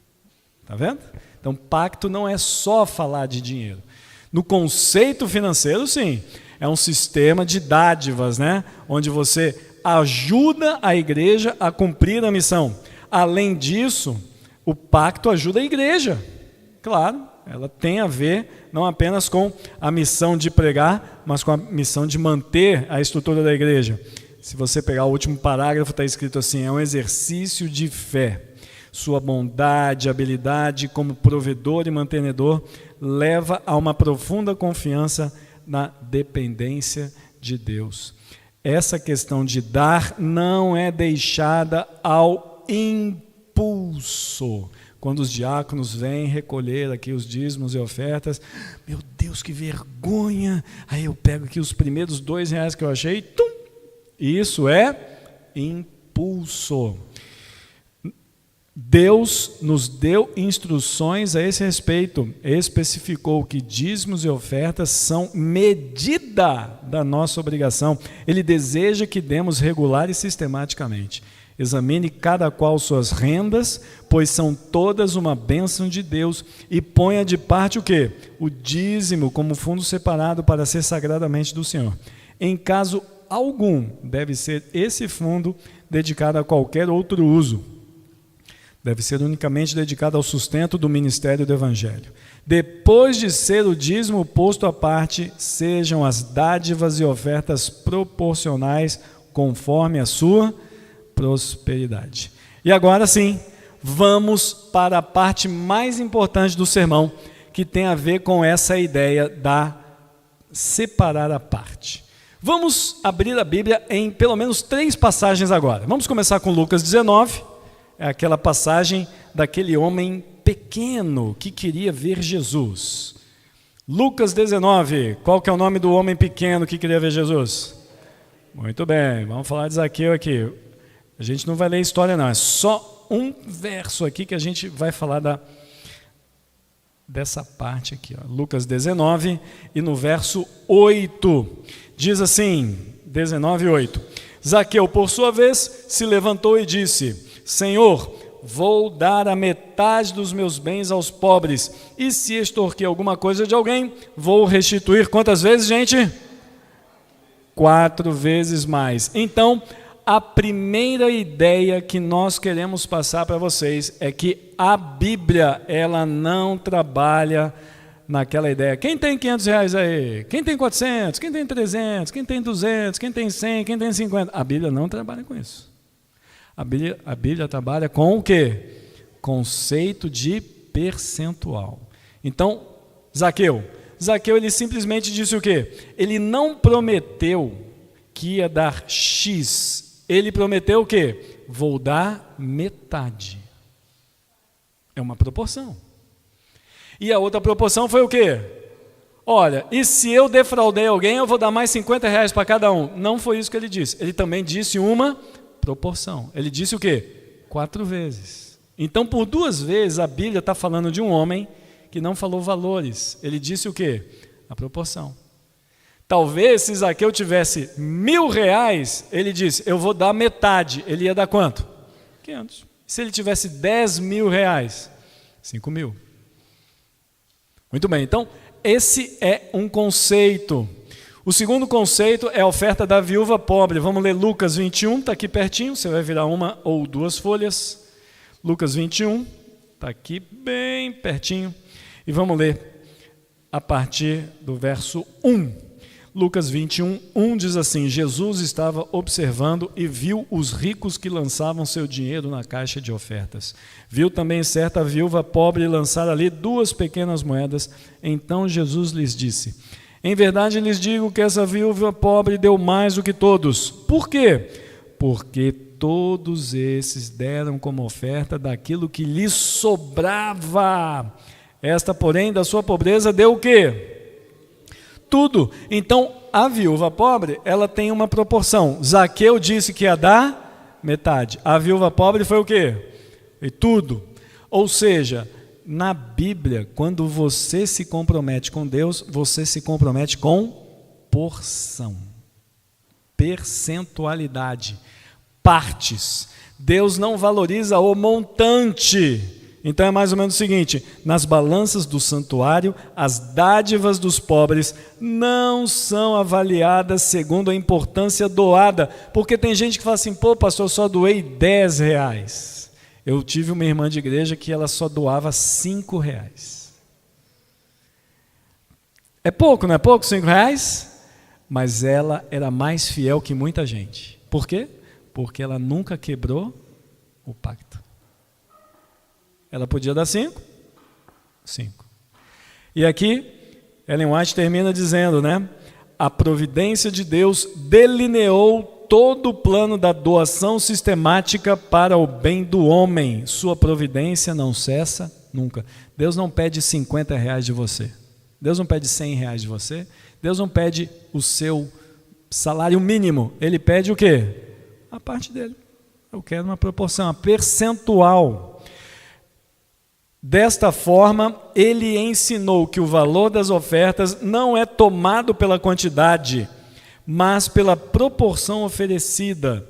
Está vendo? Então, pacto não é só falar de dinheiro. No conceito financeiro, sim, é um sistema de dádivas, né? Onde você ajuda a igreja a cumprir a missão. Além disso, o pacto ajuda a igreja. Claro, ela tem a ver não apenas com a missão de pregar, mas com a missão de manter a estrutura da igreja. Se você pegar o último parágrafo, está escrito assim: é um exercício de fé. Sua bondade, habilidade como provedor e mantenedor leva a uma profunda confiança na dependência de Deus. Essa questão de dar não é deixada ao impulso. Quando os diáconos vêm recolher aqui os dízimos e ofertas, meu Deus, que vergonha! Aí eu pego aqui os primeiros R$2 que eu achei, tum! Isso é impulso. Deus nos deu instruções a esse respeito, especificou que dízimos e ofertas são medida da nossa obrigação. Ele deseja que demos regular e sistematicamente. Examine cada qual suas rendas, pois são todas uma bênção de Deus, e ponha de parte o quê? O dízimo como fundo separado para ser sagradamente do Senhor. Em caso algum, deve ser esse fundo dedicado a qualquer outro uso. Deve ser unicamente dedicado ao sustento do ministério do Evangelho. Depois de ser o dízimo posto à parte, sejam as dádivas e ofertas proporcionais conforme a sua prosperidade. E agora sim, vamos para a parte mais importante do sermão, que tem a ver com essa ideia da separar a parte. Vamos abrir a Bíblia em pelo menos 3 passagens agora. Vamos começar com Lucas 19. É aquela passagem daquele homem pequeno que queria ver Jesus. Lucas 19, qual que é o nome do homem pequeno que queria ver Jesus? Muito bem, vamos falar de Zaqueu aqui. A gente não vai ler história não, é só um verso aqui que a gente vai falar dessa parte aqui. Ó. Lucas 19 e no verso 8, diz assim, 19:8. Zaqueu, por sua vez, se levantou e disse: Senhor, vou dar a metade dos meus bens aos pobres, e se extorquir alguma coisa de alguém, vou restituir quantas vezes, gente? 4 vezes mais. Então, a primeira ideia que nós queremos passar para vocês é que a Bíblia, ela não trabalha naquela ideia. Quem tem R$500 aí? Quem tem 400? Quem tem 300? Quem tem 200? Quem tem 100? Quem tem 50? A Bíblia não trabalha com isso. A Bíblia trabalha com o quê? Conceito de percentual. Então, Zaqueu ele simplesmente disse o quê? Ele não prometeu que ia dar X. Ele prometeu o quê? Vou dar metade. É uma proporção. E a outra proporção foi o quê? Olha, e se eu defraudei alguém, eu vou dar mais R$50 para cada um. Não foi isso que ele disse. Ele também disse uma proporção. Ele disse o quê? 4 vezes. Então, por 2 vezes, a Bíblia está falando de um homem que não falou valores. Ele disse o quê? A proporção. Talvez se Zaqueu tivesse R$1.000, ele disse, eu vou dar metade. Ele ia dar quanto? 500. Se ele tivesse R$10.000, 5.000. Muito bem, então esse é um conceito. O segundo conceito é a oferta da viúva pobre. Vamos ler Lucas 21, está aqui pertinho, você vai virar uma ou duas folhas. Lucas 21, está aqui bem pertinho. E vamos ler a partir do verso 1. Lucas 21, 1 diz assim, Jesus estava observando e viu os ricos que lançavam seu dinheiro na caixa de ofertas. Viu também certa viúva pobre lançar ali 2 pequenas moedas. Então Jesus lhes disse, em verdade lhes digo que essa viúva pobre deu mais do que todos. Por quê? Porque todos esses deram como oferta daquilo que lhes sobrava. Esta, porém, da sua pobreza deu o quê? Tudo. Então, a viúva pobre, ela tem uma proporção. Zaqueu disse que ia dar metade. A viúva pobre foi o quê? E tudo. Ou seja, na Bíblia, quando você se compromete com Deus, você se compromete com porção, percentualidade, partes. Deus não valoriza o montante. Então é mais ou menos o seguinte, nas balanças do santuário, as dádivas dos pobres não são avaliadas segundo a importância doada, porque tem gente que fala assim, pô pastor, eu só doei R$10. Eu tive uma irmã de igreja que ela só doava R$5. É pouco, não é pouco, R$5? Mas ela era mais fiel que muita gente. Por quê? Porque ela nunca quebrou o pacto. Ela podia dar 5? 5. E aqui, Ellen White termina dizendo, né? A providência de Deus delineou todo o plano da doação sistemática para o bem do homem. Sua providência não cessa nunca. Deus não pede R$50 de você. Deus não pede R$100 de você. Deus não pede o seu salário mínimo. Ele pede o quê? A parte dele. Eu quero uma proporção, uma percentual. Desta forma, ele ensinou que o valor das ofertas não é tomado pela quantidade, mas pela proporção oferecida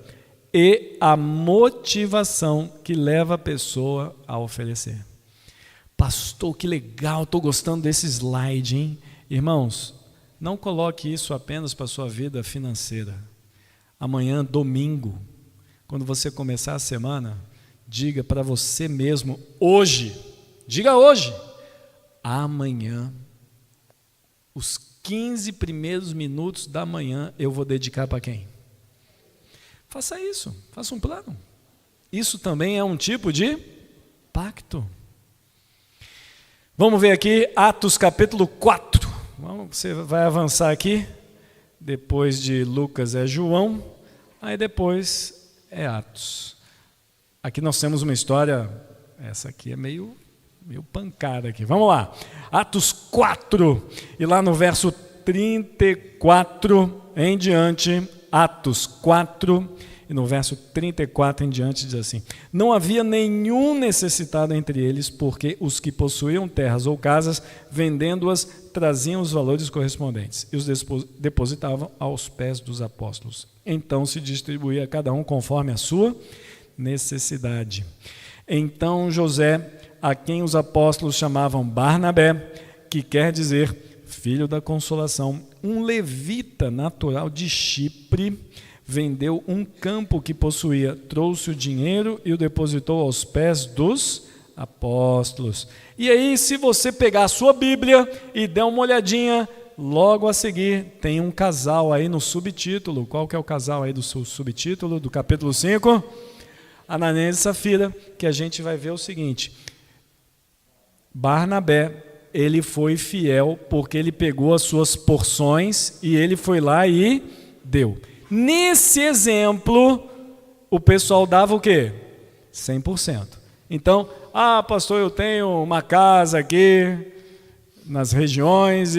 e a motivação que leva a pessoa a oferecer. Pastor, que legal, estou gostando desse slide, hein? Irmãos, não coloque isso apenas para a sua vida financeira. Amanhã, domingo, quando você começar a semana, diga para você mesmo, hoje, diga hoje, amanhã, os 15 primeiros minutos da manhã eu vou dedicar para quem? Faça isso, faça um plano. Isso também é um tipo de pacto. Vamos ver aqui Atos capítulo 4. Você vai avançar aqui, depois de Lucas é João, aí depois é Atos. Aqui nós temos uma história, essa aqui é meio pancada aqui. Vamos lá. Atos 4, e lá no verso 34 em diante, Atos 4, e no verso 34 em diante diz assim: não havia nenhum necessitado entre eles, porque os que possuíam terras ou casas, vendendo-as, traziam os valores correspondentes e os depositavam aos pés dos apóstolos. Então se distribuía a cada um conforme a sua necessidade. Então José, a quem os apóstolos chamavam Barnabé, que quer dizer filho da consolação, um levita natural de Chipre, vendeu um campo que possuía, trouxe o dinheiro e o depositou aos pés dos apóstolos. E aí, se você pegar a sua Bíblia e der uma olhadinha, logo a seguir tem um casal aí no subtítulo. Qual que é o casal aí do subtítulo do capítulo 5? Ananias e Safira, que a gente vai ver o seguinte: Barnabé, ele foi fiel porque ele pegou as suas porções e ele foi lá e deu. Nesse exemplo, o pessoal dava o quê? 100%. Então, pastor, eu tenho uma casa aqui nas regiões,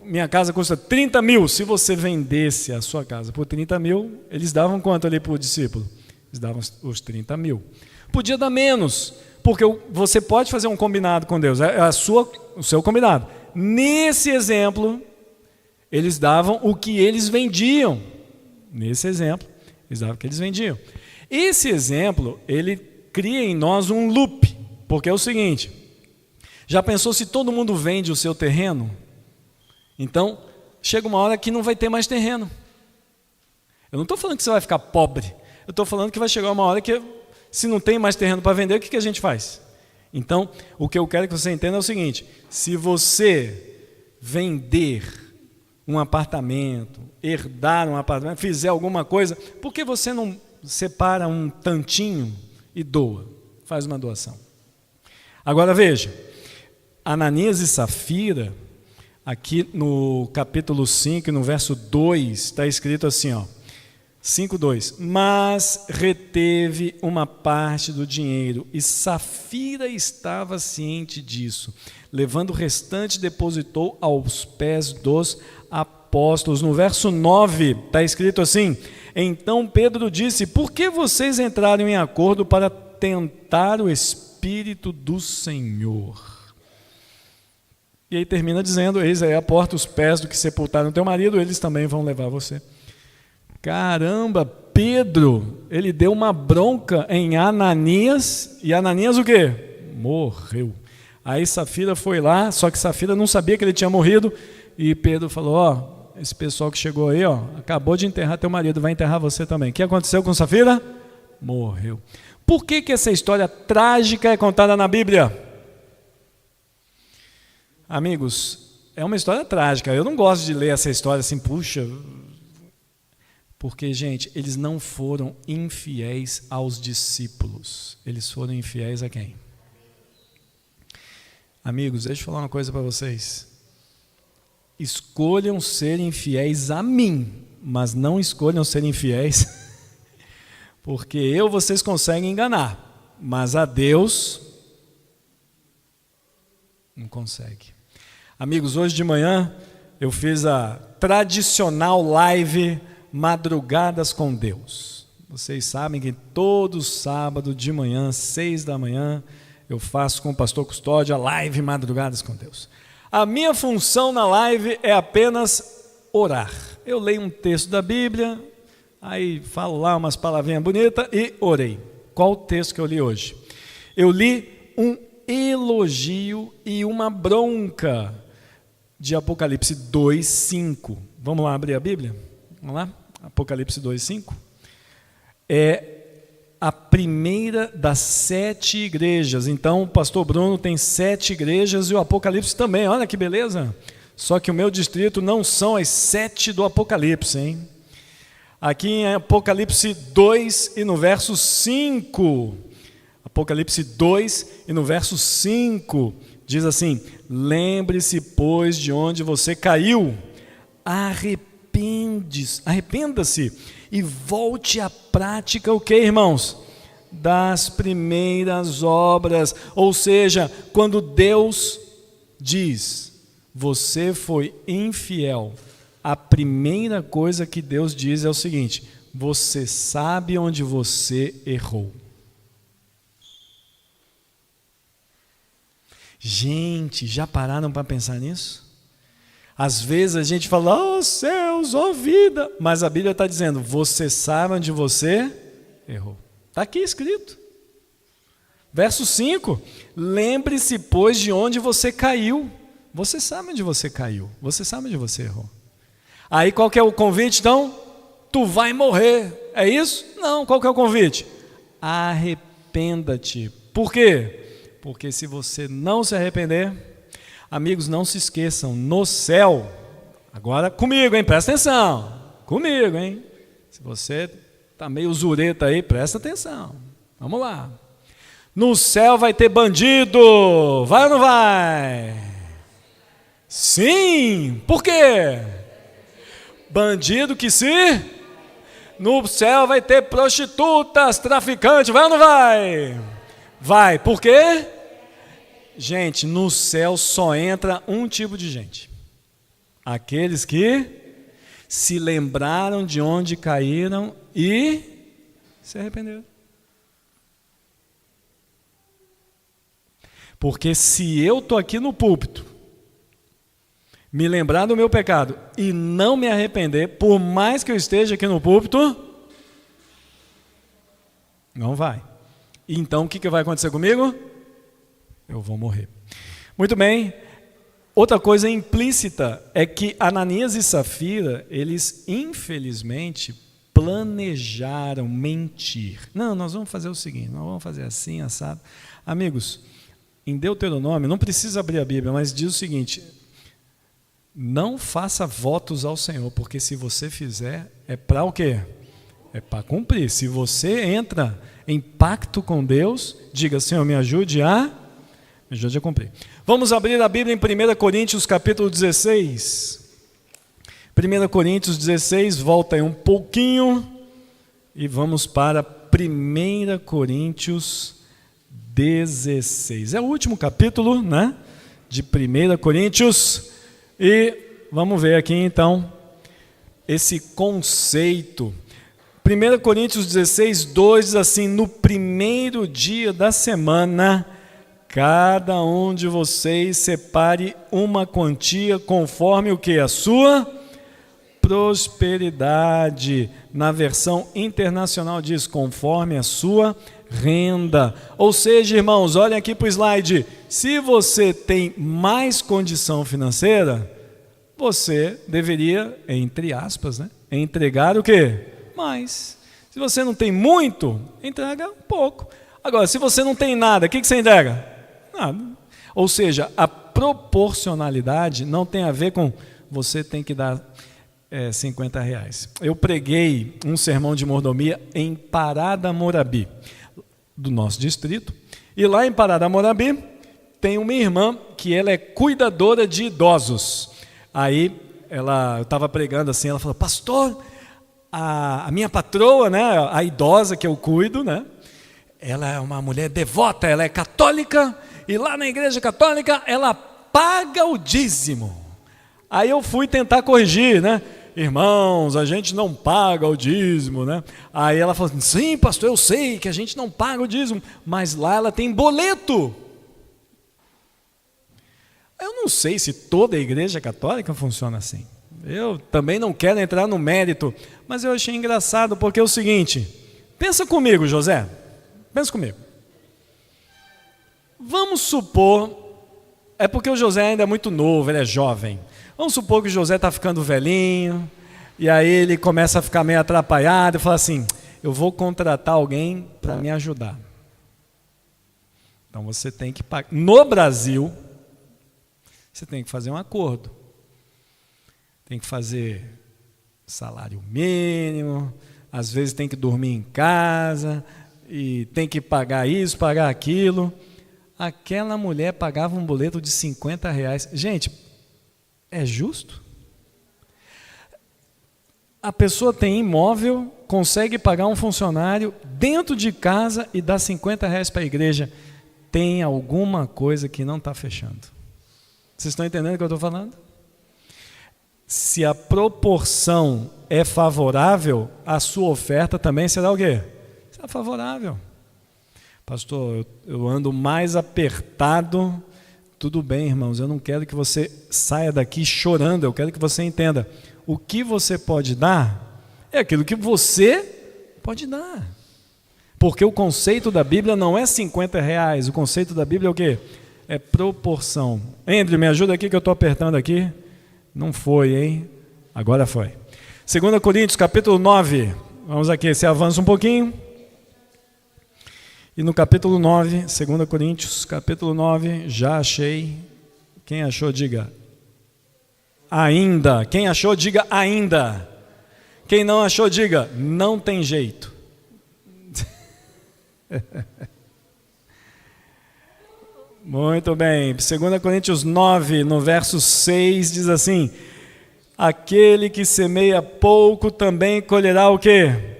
minha casa custa 30 mil. Se você vendesse a sua casa por 30 mil, eles davam quanto ali para o discípulo? Eles davam os 30 mil. Podia dar menos, porque você pode fazer um combinado com Deus, é o seu combinado. Nesse exemplo, Eles davam o que eles vendiam. Nesse exemplo, eles davam o que eles vendiam. Esse exemplo, ele cria em nós um loop, porque é o seguinte: já pensou se todo mundo vende o seu terreno? Então, chega uma hora que não vai ter mais terreno. Eu não estou falando que você vai ficar pobre. Eu estou falando que vai chegar uma hora que, se não tem mais terreno para vender, o que a gente faz? Então, o que eu quero que você entenda é o seguinte: se você vender um apartamento, herdar um apartamento, fizer alguma coisa, por que você não separa um tantinho e doa? Faz uma doação. Agora veja, Ananias e Safira, aqui no capítulo 5, no verso 2, está escrito assim, ó, 5:2, mas reteve uma parte do dinheiro, e Safira estava ciente disso. Levando o restante, depositou aos pés dos apóstolos. No verso 9, está escrito assim: então Pedro disse, por que vocês entraram em acordo para tentar o Espírito do Senhor? E aí termina dizendo, eis aí a porta, os pés do que sepultaram teu marido, eles também vão levar você. Caramba, Pedro, ele deu uma bronca em Ananias, e Ananias o quê? Morreu. Aí Safira foi lá, só que Safira não sabia que ele tinha morrido, e Pedro falou, ó, esse pessoal que chegou aí, ó, acabou de enterrar teu marido, vai enterrar você também. O que aconteceu com Safira? Morreu. Por que essa história trágica é contada na Bíblia? Amigos, é uma história trágica. Eu não gosto de ler essa história assim, puxa, porque, gente, eles não foram infiéis aos discípulos. Eles foram infiéis a quem? Amigos, deixa eu falar uma coisa para vocês. Escolham ser infiéis a mim, mas não escolham ser infiéis, porque vocês conseguem enganar, mas a Deus não consegue. Amigos, hoje de manhã eu fiz a tradicional live Madrugadas com Deus. Vocês sabem que todo sábado de manhã, 6 da manhã, eu faço com o pastor Custódio a live Madrugadas com Deus. A minha função na live é apenas orar. Eu leio um texto da Bíblia, aí falo lá umas palavrinhas bonitas e orei. Qual o texto que eu li hoje? Eu li um elogio e uma bronca de Apocalipse 2:5. Vamos lá abrir a Bíblia? Vamos lá? Apocalipse 2:5. É a primeira das 7 igrejas. Então, o pastor Bruno tem 7 igrejas e o Apocalipse também. Olha que beleza. Só que o meu distrito não são as 7 do Apocalipse, hein? Aqui em Apocalipse 2 e no verso 5. Apocalipse 2 e no verso 5 diz assim: lembre-se, pois, de onde você caiu, arrependa-se e volte à prática o que, irmãos? Das primeiras obras. Ou seja, quando Deus diz, você foi infiel, a primeira coisa que Deus diz é o seguinte: você sabe onde você errou. Gente, já pararam para pensar nisso? Às vezes a gente fala, ó céus, ó vida, mas a Bíblia está dizendo, você sabe onde você errou. Está aqui escrito. Verso 5, lembre-se, pois, de onde você caiu. Você sabe onde você caiu, você sabe onde você errou. Aí qual que é o convite então? Tu vai morrer, é isso? Não, qual que é o convite? Arrependa-te. Por quê? Porque se você não se arrepender, amigos, não se esqueçam, no céu, agora comigo, hein, presta atenção, comigo, hein, se você está meio zureta aí, presta atenção, vamos lá, no céu vai ter bandido, vai ou não vai? Sim, por quê? Bandido que no céu vai ter prostitutas, traficantes, vai ou não vai? Vai, por quê? Gente, no céu só entra um tipo de gente. Aqueles que se lembraram de onde caíram e se arrependeram. Porque se eu estou aqui no púlpito, me lembrar do meu pecado e não me arrepender, por mais que eu esteja aqui no púlpito, não vai. Então o que vai acontecer comigo? Eu vou morrer. Muito bem. Outra coisa implícita é que Ananias e Safira, eles infelizmente planejaram mentir. Não, nós vamos fazer o seguinte, nós vamos fazer assim, assado. Amigos, em Deuteronômio, não precisa abrir a Bíblia, mas diz o seguinte: não faça votos ao Senhor, porque se você fizer, é para o quê? É para cumprir. Se você entra em pacto com Deus, diga: Senhor, me ajude a cumprir. Vamos abrir a Bíblia em 1 Coríntios capítulo 16. 1 Coríntios 16, volta aí um pouquinho e vamos para 1 Coríntios 16. É o último capítulo, né, de 1 Coríntios. E vamos ver aqui então esse conceito. 1 Coríntios 16, 2 diz assim: no primeiro dia da semana, cada um de vocês separe uma quantia conforme o que? A sua prosperidade. Na versão internacional diz conforme a sua renda. Ou seja, irmãos, olhem aqui para o slide. Se você tem mais condição financeira, você deveria, entre aspas, né, entregar o quê? Mais. Se você não tem muito, entrega um pouco. Agora, se você não tem nada, o que você entrega? Nada. Ou seja, a proporcionalidade não tem a ver com você tem que dar 50 reais. Eu preguei um sermão de mordomia em Parada-Morabi, do nosso distrito, e lá em Parada-Morabi tem uma irmã que ela é cuidadora de idosos. Aí eu estava pregando assim, ela falou: pastor, a minha patroa, né, a idosa que eu cuido, né, ela é uma mulher devota, ela é católica, e lá na igreja católica ela paga o dízimo. Aí eu fui tentar corrigir, né? Irmãos, a gente não paga o dízimo, né? Aí ela falou: sim, pastor, eu sei que a gente não paga o dízimo, mas lá ela tem boleto. Eu não sei se toda a igreja católica funciona assim. Eu também não quero entrar no mérito, mas eu achei engraçado, porque é o seguinte: pensa comigo, José, pensa comigo. Vamos supor, é porque o José ainda é muito novo, ele é jovem. Vamos supor que o José está ficando velhinho, e aí ele começa a ficar meio atrapalhado, e fala assim: eu vou contratar alguém para me ajudar. Então você tem que pagar. No Brasil, você tem que fazer um acordo. Tem que fazer salário mínimo, às vezes tem que dormir em casa, e tem que pagar isso, pagar aquilo. Aquela mulher pagava um boleto de 50 reais. Gente, é justo? A pessoa tem imóvel, consegue pagar um funcionário dentro de casa e dá 50 reais para a igreja. Tem alguma coisa que não está fechando. Vocês estão entendendo o que eu estou falando? Se a proporção é favorável, a sua oferta também será o quê? Será favorável. Pastor, eu ando mais apertado. Tudo bem, irmãos, eu não quero que você saia daqui chorando, eu quero que você entenda. O que você pode dar é aquilo que você pode dar. Porque o conceito da Bíblia não é 50 reais, o conceito da Bíblia é o quê? É proporção. Andrew, me ajuda aqui que eu estou apertando aqui. Não foi, hein? Agora foi. 2 Coríntios, capítulo 9. Vamos aqui, você avança um pouquinho. E no capítulo 9, 2 Coríntios, capítulo 9, já achei. Quem achou, diga ainda. Quem achou, diga ainda. Quem não achou, diga não tem jeito. Muito bem. 2 Coríntios 9, no verso 6, diz assim: aquele que semeia pouco também colherá o quê?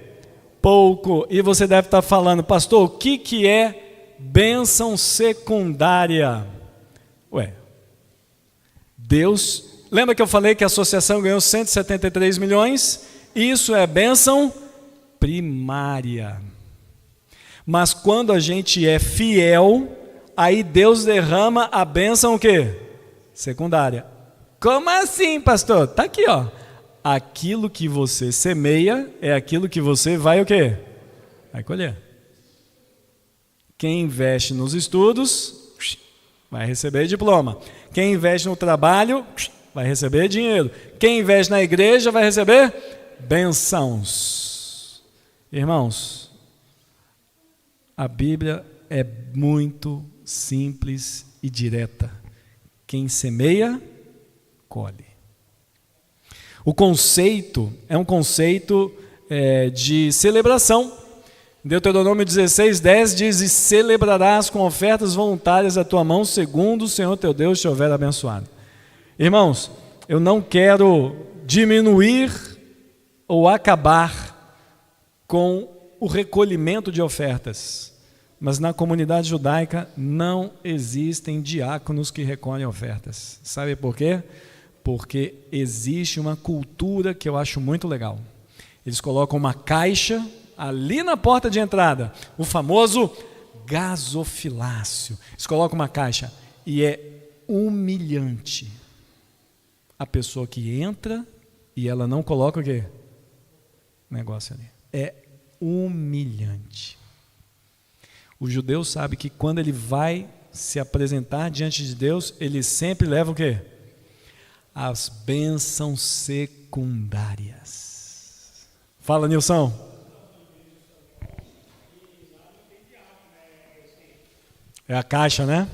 Pouco. E você deve estar falando: pastor, o que é bênção secundária? Ué, Deus, lembra que eu falei que a associação ganhou 173 milhões? Isso é bênção primária. Mas quando a gente é fiel, aí Deus derrama a bênção o quê? Secundária. Como assim, pastor? Está aqui, ó. Aquilo que você semeia é aquilo que você vai o quê? Vai colher. Quem investe nos estudos vai receber diploma. Quem investe no trabalho vai receber dinheiro. Quem investe na igreja vai receber bênçãos. Irmãos, a Bíblia é muito simples e direta. Quem semeia, colhe. O conceito é um conceito de celebração. Deuteronômio 16:10 diz: e celebrarás com ofertas voluntárias a tua mão, segundo o Senhor teu Deus te houver abençoado. Irmãos, eu não quero diminuir ou acabar com o recolhimento de ofertas, mas na comunidade judaica não existem diáconos que recolhem ofertas. Sabe por quê? Porque existe uma cultura que eu acho muito legal. Eles colocam uma caixa ali na porta de entrada, o famoso gasofilácio. Eles colocam uma caixa e é humilhante a pessoa que entra e ela não coloca o quê? Negócio ali. É humilhante. O judeu sabe que quando ele vai se apresentar diante de Deus, ele sempre leva o quê? As bênçãos secundárias. Fala, Nilson. É a caixa, né?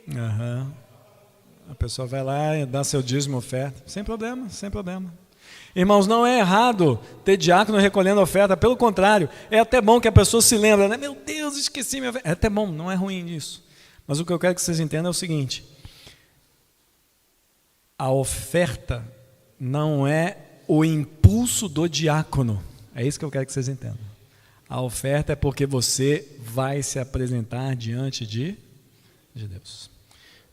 Uhum. A pessoa vai lá e dá seu dízimo, oferta. Sem problema, sem problema. Irmãos, não é errado ter diácono recolhendo oferta, pelo contrário, é até bom que a pessoa se lembre, né? Meu Deus, esqueci minha oferta. É até bom, não é ruim isso. Mas o que eu quero que vocês entendam é o seguinte: a oferta não é o impulso do diácono. É isso que eu quero que vocês entendam. A oferta é porque você vai se apresentar diante de Deus.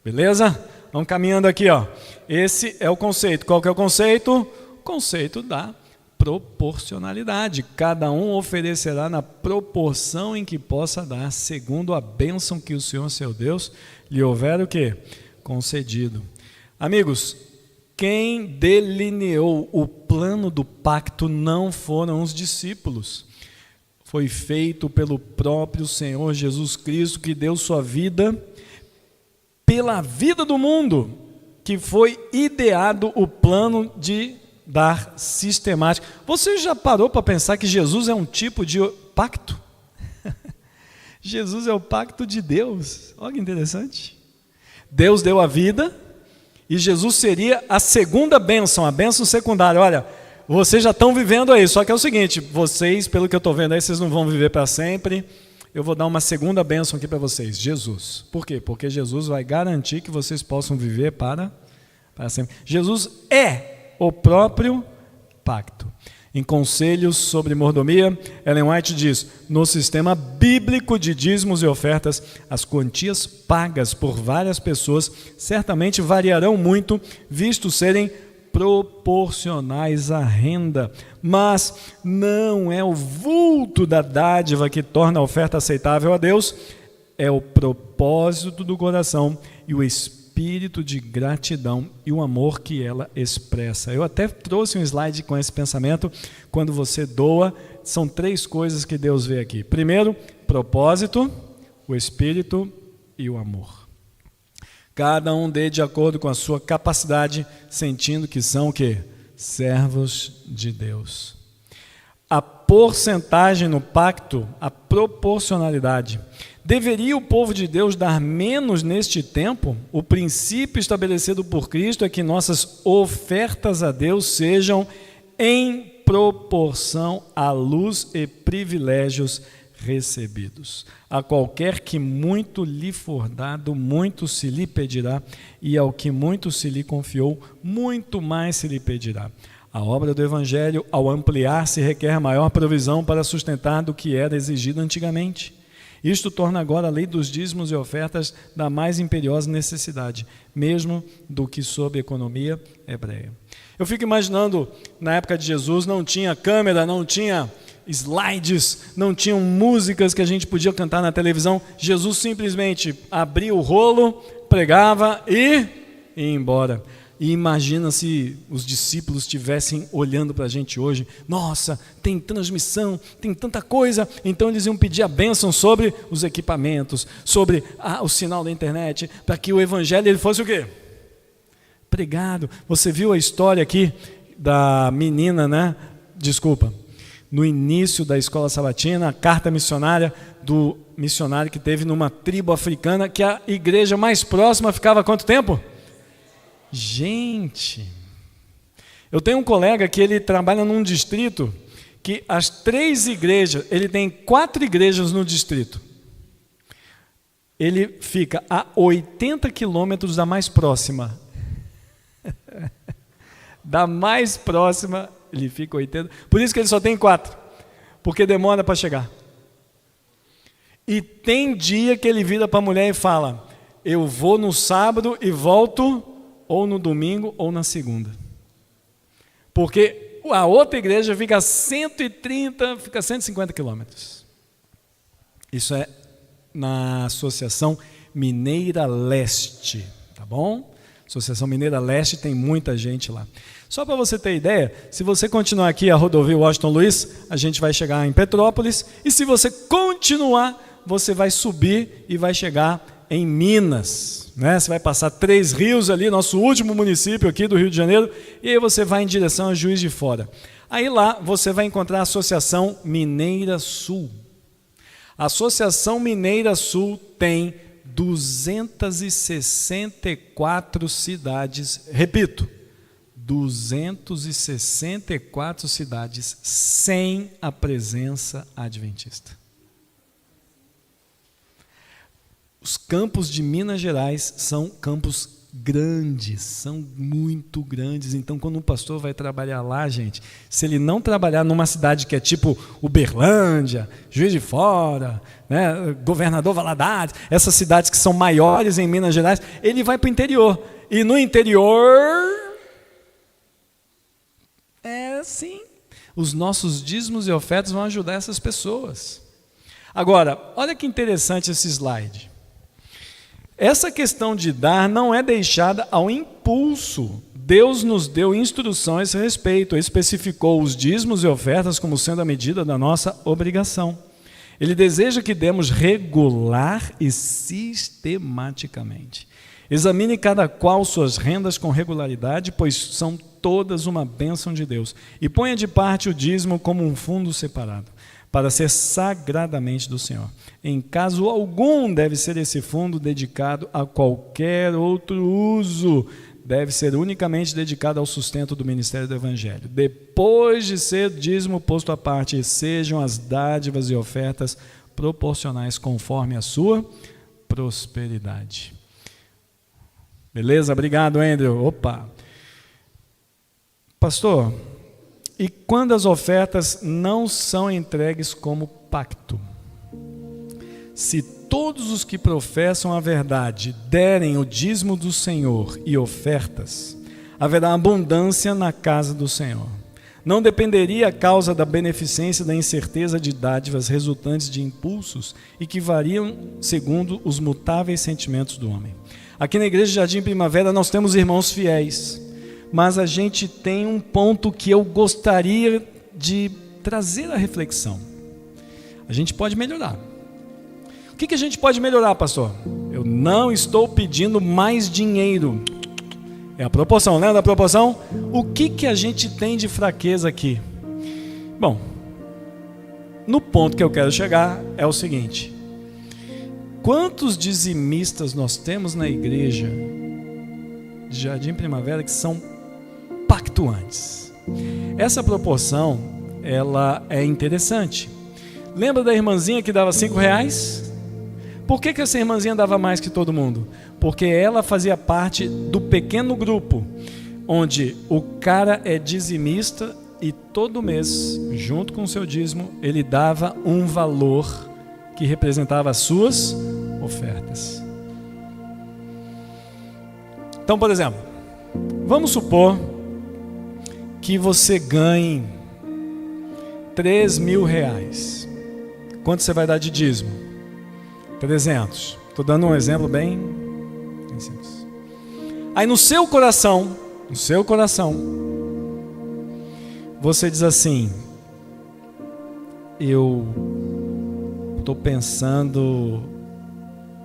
Beleza? Vamos caminhando aqui, ó. Esse é o conceito. Qual que é o conceito? O conceito da proporcionalidade. Cada um oferecerá na proporção em que possa dar, segundo a bênção que o Senhor, seu Deus, lhe houver o quê? Concedido. Amigos, quem delineou o plano do pacto não foram os discípulos. Foi feito pelo próprio Senhor Jesus Cristo, que deu sua vida pela vida do mundo, que foi ideado o plano de dar sistemático. Você já parou para pensar que Jesus é um tipo de pacto? Jesus é o pacto de Deus. Olha que interessante. Deus deu a vida e Jesus seria a segunda bênção, a bênção secundária. Olha, vocês já estão vivendo aí, só que é o seguinte, vocês, pelo que eu estou vendo aí, vocês não vão viver para sempre. Eu vou dar uma segunda bênção aqui para vocês, Jesus. Por quê? Porque Jesus vai garantir que vocês possam viver para sempre. Jesus é o próprio pacto. Em Conselhos sobre Mordomia, Ellen White diz: no sistema bíblico de dízimos e ofertas, as quantias pagas por várias pessoas certamente variarão muito, visto serem proporcionais à renda, mas não é o vulto da dádiva que torna a oferta aceitável a Deus, é o propósito do coração e o espírito de gratidão e o amor que ela expressa. Eu até trouxe um slide com esse pensamento. Quando você doa, são 3 coisas que Deus vê aqui. Primeiro, propósito, o espírito e o amor. Cada um dê de acordo com a sua capacidade, sentindo que são o quê? Servos de Deus. A porcentagem no pacto, a proporcionalidade. Deveria o povo de Deus dar menos neste tempo? O princípio estabelecido por Cristo é que nossas ofertas a Deus sejam em proporção à luz e privilégios recebidos. A qualquer que muito lhe for dado, muito se lhe pedirá, e ao que muito se lhe confiou, muito mais se lhe pedirá. A obra do Evangelho, ao ampliar-se, requer maior provisão para sustentar do que era exigido antigamente. Isto torna agora a lei dos dízimos e ofertas da mais imperiosa necessidade, mesmo do que sob a economia hebreia. Eu fico imaginando, na época de Jesus, não tinha câmera, não tinha slides, não tinham músicas que a gente podia cantar na televisão. Jesus simplesmente abria o rolo, pregava e ia embora. E imagina se os discípulos estivessem olhando para a gente hoje. Nossa, tem transmissão, tem tanta coisa. Então eles iam pedir a bênção sobre os equipamentos, sobre o sinal da internet, para que o evangelho ele fosse o quê? Pregado. Você viu a história aqui da menina, né? Desculpa. No início da escola sabatina, a carta missionária do missionário que teve numa tribo africana, que a igreja mais próxima ficava há quanto tempo? Gente, eu tenho um colega que ele trabalha num distrito que as 3 igrejas, ele tem 4 igrejas no distrito. Ele fica a 80 quilômetros da mais próxima. Da mais próxima, ele fica 80. Por isso que ele só tem 4, porque demora para chegar. E tem dia que ele vira para a mulher e fala: eu vou no sábado e volto ou no domingo ou na segunda. Porque a outra igreja fica a 130, fica a 150 quilômetros. Isso é na Associação Mineira Leste, tá bom? Associação Mineira Leste, tem muita gente lá. Só para você ter ideia, se você continuar aqui a rodovia Washington Luiz, a gente vai chegar em Petrópolis, e se você continuar, você vai subir e vai chegar em Minas, né? Você vai passar 3 rios ali, nosso último município aqui do Rio de Janeiro, e aí você vai em direção a Juiz de Fora. Aí lá você vai encontrar a Associação Mineira Sul. A Associação Mineira Sul tem 264 cidades, repito, 264 cidades sem a presença adventista. Os campos de Minas Gerais são campos grandes, são muito grandes. Então, quando um pastor vai trabalhar lá, gente, se ele não trabalhar numa cidade que é tipo Uberlândia, Juiz de Fora, né, Governador Valadares, essas cidades que são maiores em Minas Gerais, ele vai para o interior. E no interior, é assim, os nossos dízimos e ofertas vão ajudar essas pessoas. Agora, olha que interessante esse slide. Essa questão de dar não é deixada ao impulso. Deus nos deu instrução a esse respeito, especificou os dízimos e ofertas como sendo a medida da nossa obrigação. Ele deseja que demos regular e sistematicamente. Examine cada qual suas rendas com regularidade, pois são todas uma bênção de Deus. E ponha de parte o dízimo como um fundo separado, para ser sagradamente do Senhor. Em caso algum deve ser esse fundo dedicado a qualquer outro uso, deve ser unicamente dedicado ao sustento do ministério do Evangelho. Depois de ser dízimo posto à parte, sejam as dádivas e ofertas proporcionais conforme a sua prosperidade. Beleza? Obrigado, Andrew. Opa! Pastor, e quando as ofertas não são entregues como pacto? Se todos os que professam a verdade derem o dízimo do Senhor e ofertas, haverá abundância na casa do Senhor. Não dependeria a causa da beneficência da incerteza de dádivas resultantes de impulsos e que variam segundo os mutáveis sentimentos do homem. Aqui na Igreja Jardim Primavera nós temos irmãos fiéis, mas a gente tem um ponto que eu gostaria de trazer à reflexão. A gente pode melhorar. O que a gente pode melhorar, pastor? Eu não estou pedindo mais dinheiro. É a proporção, lembra da proporção? O que a gente tem de fraqueza aqui? Bom, no ponto que eu quero chegar é o seguinte: quantos dizimistas nós temos na igreja de Jardim Primavera que são pactuantes? Essa proporção, ela é interessante. Lembra da irmãzinha que dava R$5? Por que essa irmãzinha dava mais que todo mundo? Porque ela fazia parte do pequeno grupo, onde o cara é dizimista e todo mês, junto com o seu dízimo, ele dava um valor que representava as suas ofertas. Então, por exemplo, vamos supor que você ganhe R$3.000. Quanto você vai dar de dízimo? 300. Estou dando um exemplo bem simples. Aí no seu coração, você diz assim: eu estou pensando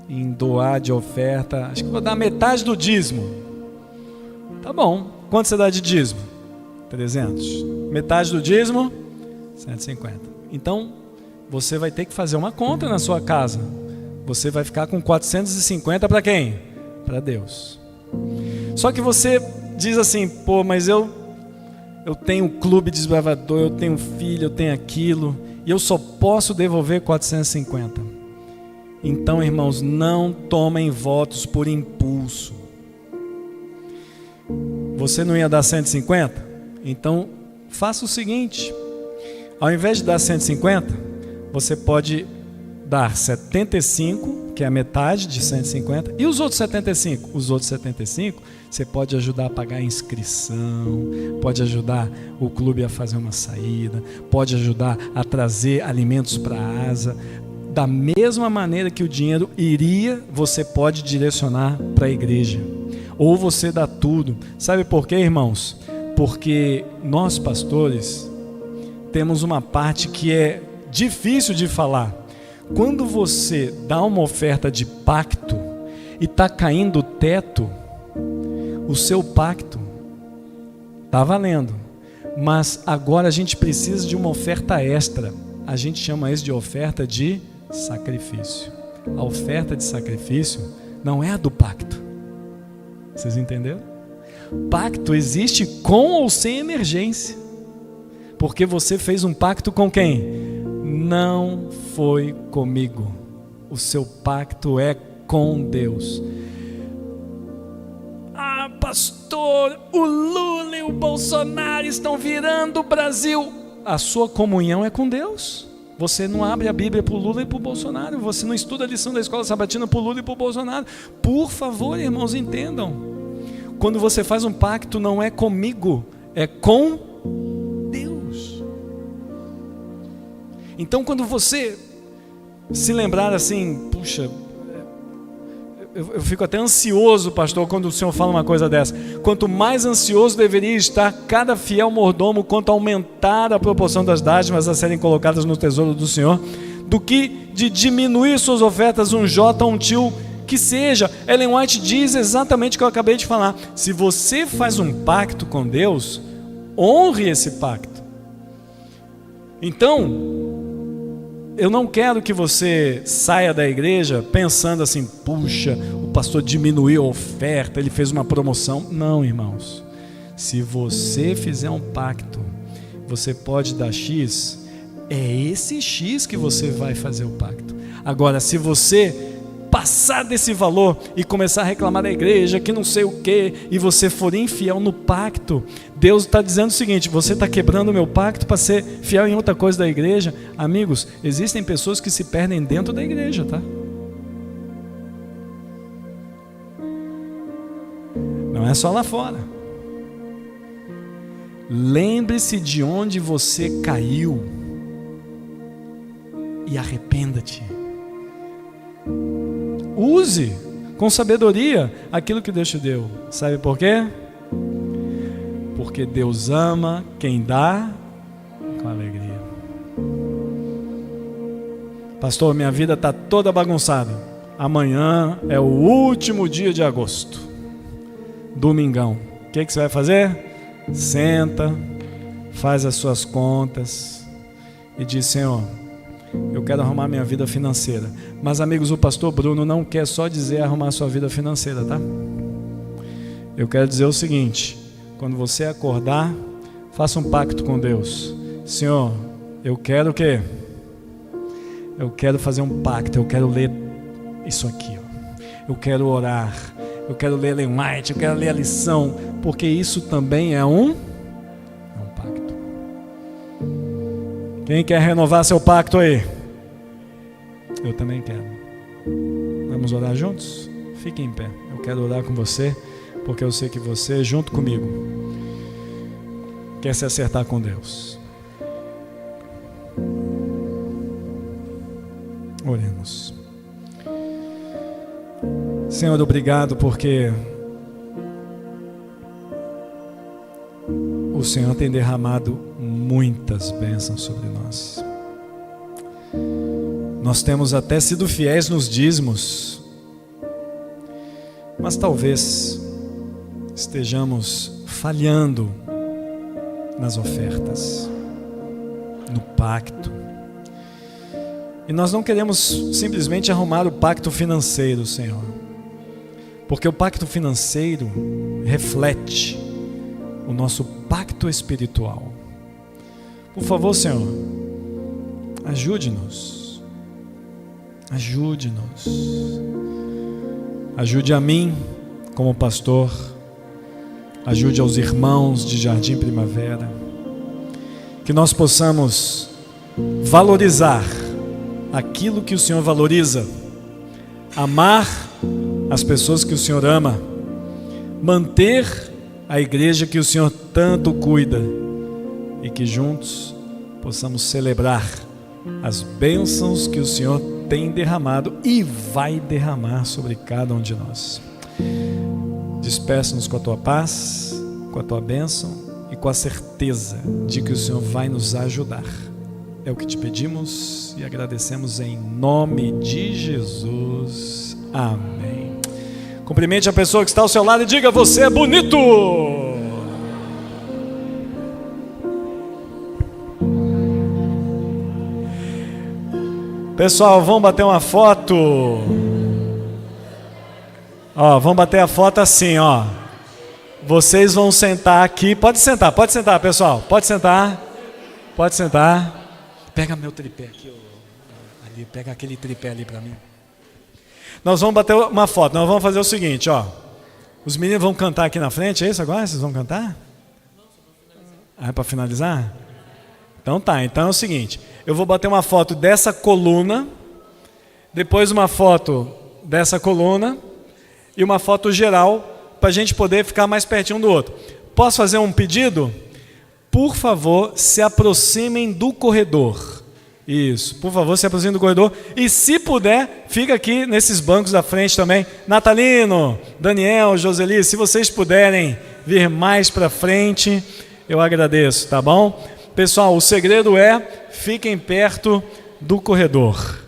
em doar de oferta, acho que vou dar metade do dízimo. Tá bom. Quanto você dá de dízimo? 300. Metade do dízimo? 150. Então, você vai ter que fazer uma conta na sua casa. Você vai ficar com 450 para quem? Para Deus. Só que você diz assim: pô, mas eu tenho um clube desbravador, eu tenho um filho, eu tenho aquilo, e eu só posso devolver 450. Então, irmãos, não tomem votos por impulso. Você não ia dar 150? Então, faça o seguinte: ao invés de dar 150, você pode dar 75, que é a metade de 150, e os outros 75? Os outros 75, você pode ajudar a pagar a inscrição, pode ajudar o clube a fazer uma saída, pode ajudar a trazer alimentos para a asa. Da mesma maneira que o dinheiro iria, você pode direcionar para a igreja. Ou você dá tudo. Sabe por quê, irmãos? Porque nós, pastores, temos uma parte que é difícil de falar. Quando você dá uma oferta de pacto e está caindo o teto, o seu pacto está valendo. Mas agora a gente precisa de uma oferta extra. A gente chama isso de oferta de sacrifício. A oferta de sacrifício não é a do pacto. Vocês entenderam? Pacto existe com ou sem emergência. Porque você fez um pacto com quem? Não foi comigo. O seu pacto é com Deus. Ah, pastor, o Lula e o Bolsonaro estão virando o Brasil. A sua comunhão é com Deus. Você não abre a Bíblia para o Lula e para o Bolsonaro. Você não estuda a lição da escola sabatina para o Lula e para o Bolsonaro. Por favor, irmãos, entendam. Quando você faz um pacto, não é comigo, é com Deus. Então, quando você se lembrar assim, puxa, eu fico até ansioso, pastor, quando o senhor fala uma coisa dessa. Quanto mais ansioso deveria estar cada fiel mordomo quanto a aumentar a proporção das dádivas a serem colocadas no tesouro do Senhor, do que de diminuir suas ofertas um jota ou um til que seja. Ellen White diz exatamente o que eu acabei de falar. Se você faz um pacto com Deus, honre esse pacto. Então, eu não quero que você saia da igreja pensando assim: puxa, o pastor diminuiu a oferta, ele fez uma promoção. Não, irmãos. Se você fizer um pacto, você pode dar X, é esse X que você vai fazer o pacto. Agora, se você passar desse valor e começar a reclamar da igreja, que não sei o que, e você for infiel no pacto, Deus está dizendo o seguinte: você está quebrando o meu pacto para ser fiel em outra coisa da igreja. Amigos, existem pessoas que se perdem dentro da igreja, tá? Não é só lá fora. Lembre-se de onde você caiu e arrependa-te. Use com sabedoria aquilo que Deus te deu. Sabe por quê? Porque Deus ama quem dá com alegria. Pastor, minha vida está toda bagunçada. Amanhã é o último dia de agosto. Domingão. O que você vai fazer? Senta, faz as suas contas e diz: Senhor, eu quero arrumar minha vida financeira. Mas, amigos, o pastor Bruno não quer só dizer arrumar a sua vida financeira, tá? Eu quero dizer o seguinte: quando você acordar, faça um pacto com Deus. Senhor, eu quero o quê? Eu quero fazer um pacto, eu quero ler isso aqui, ó. Eu quero orar, eu quero ler Ellen White, eu quero ler a lição, porque isso também é um pacto. Quem quer renovar seu pacto aí? Eu também quero. Vamos orar juntos? Fique em pé. Eu quero orar com você, porque eu sei que você, junto comigo, quer se acertar com Deus. Oremos. Senhor, obrigado porque o Senhor tem derramado muitas bênçãos sobre nós. Nós temos até sido fiéis nos dízimos, mas talvez estejamos falhando nas ofertas, no pacto. E nós não queremos simplesmente arrumar o pacto financeiro, Senhor, porque o pacto financeiro reflete o nosso pacto espiritual. Por favor, Senhor, ajude-nos. Ajude-nos. Ajude a mim, como pastor. Ajude aos irmãos de Jardim Primavera. Que nós possamos valorizar aquilo que o Senhor valoriza. Amar as pessoas que o Senhor ama. Manter a igreja que o Senhor tanto cuida. E que juntos possamos celebrar as bênçãos que o Senhor tem derramado e vai derramar sobre cada um de nós. Despeça-nos com a tua paz, com a tua bênção e com a certeza de que o Senhor vai nos ajudar. É o que te pedimos e agradecemos em nome de Jesus. Amém. Cumprimente a pessoa que está ao seu lado e diga: você é bonito! Pessoal, vamos bater uma foto. Ó, vamos bater a foto assim, ó. Vocês vão sentar aqui. Pode sentar, pessoal. Pode sentar. Pode sentar. Pega meu tripé aqui, ali, pega aquele tripé ali para mim. Nós vamos bater uma foto. Nós vamos fazer o seguinte, ó. Os meninos vão cantar aqui na frente, é isso agora? Vocês vão cantar? Ah, é para finalizar? Então tá, então é o seguinte. Eu vou bater uma foto dessa coluna, depois uma foto dessa coluna e uma foto geral para a gente poder ficar mais pertinho um do outro. Posso fazer um pedido? Por favor, se aproximem do corredor. Isso, por favor, se aproximem do corredor. E se puder, fica aqui nesses bancos da frente também. Natalino, Daniel, Joseli, se vocês puderem vir mais para frente, eu agradeço, tá bom? Pessoal, o segredo é: fiquem perto do corredor.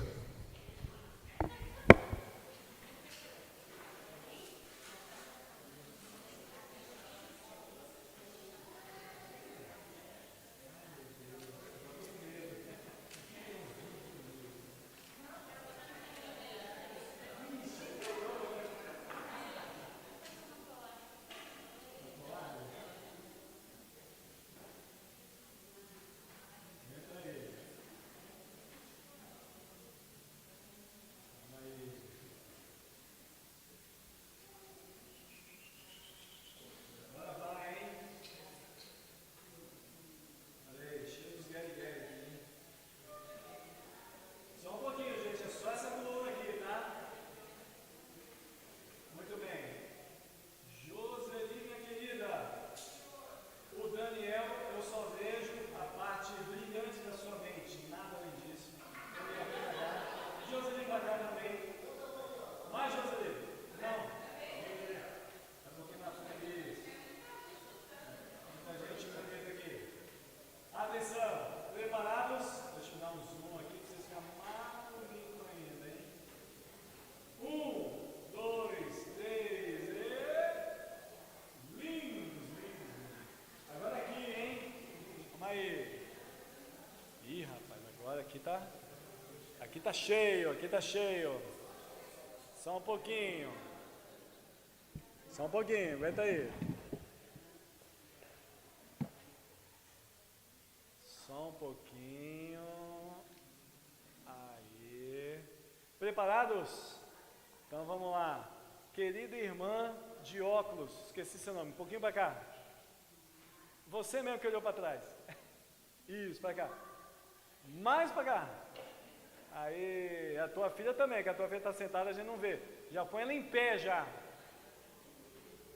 Aqui tá cheio, aqui tá cheio. Só um pouquinho. Só um pouquinho, aguenta aí. Só um pouquinho. Aí. Preparados? Então vamos lá. Querida irmã de óculos, esqueci seu nome, um pouquinho para cá. Você mesmo que olhou para trás. Isso, para cá. Mais para cá. Aí, a tua filha também, que a tua filha está sentada, a gente não vê. Já põe ela em pé já.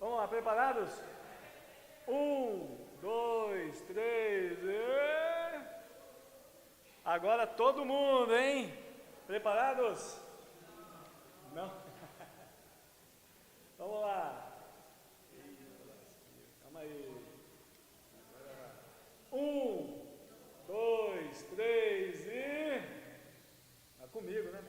Vamos lá, preparados? 1, 2, 3 e... Agora todo mundo, hein? Preparados? Não? Vamos lá. Calma aí. 1, 2, 3 e... Tá comigo, né?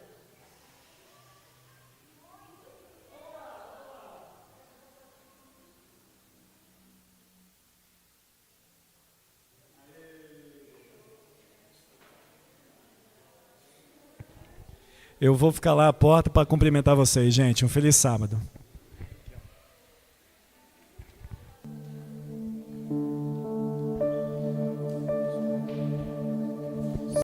Eu vou ficar lá à porta para cumprimentar vocês, gente. Um feliz sábado.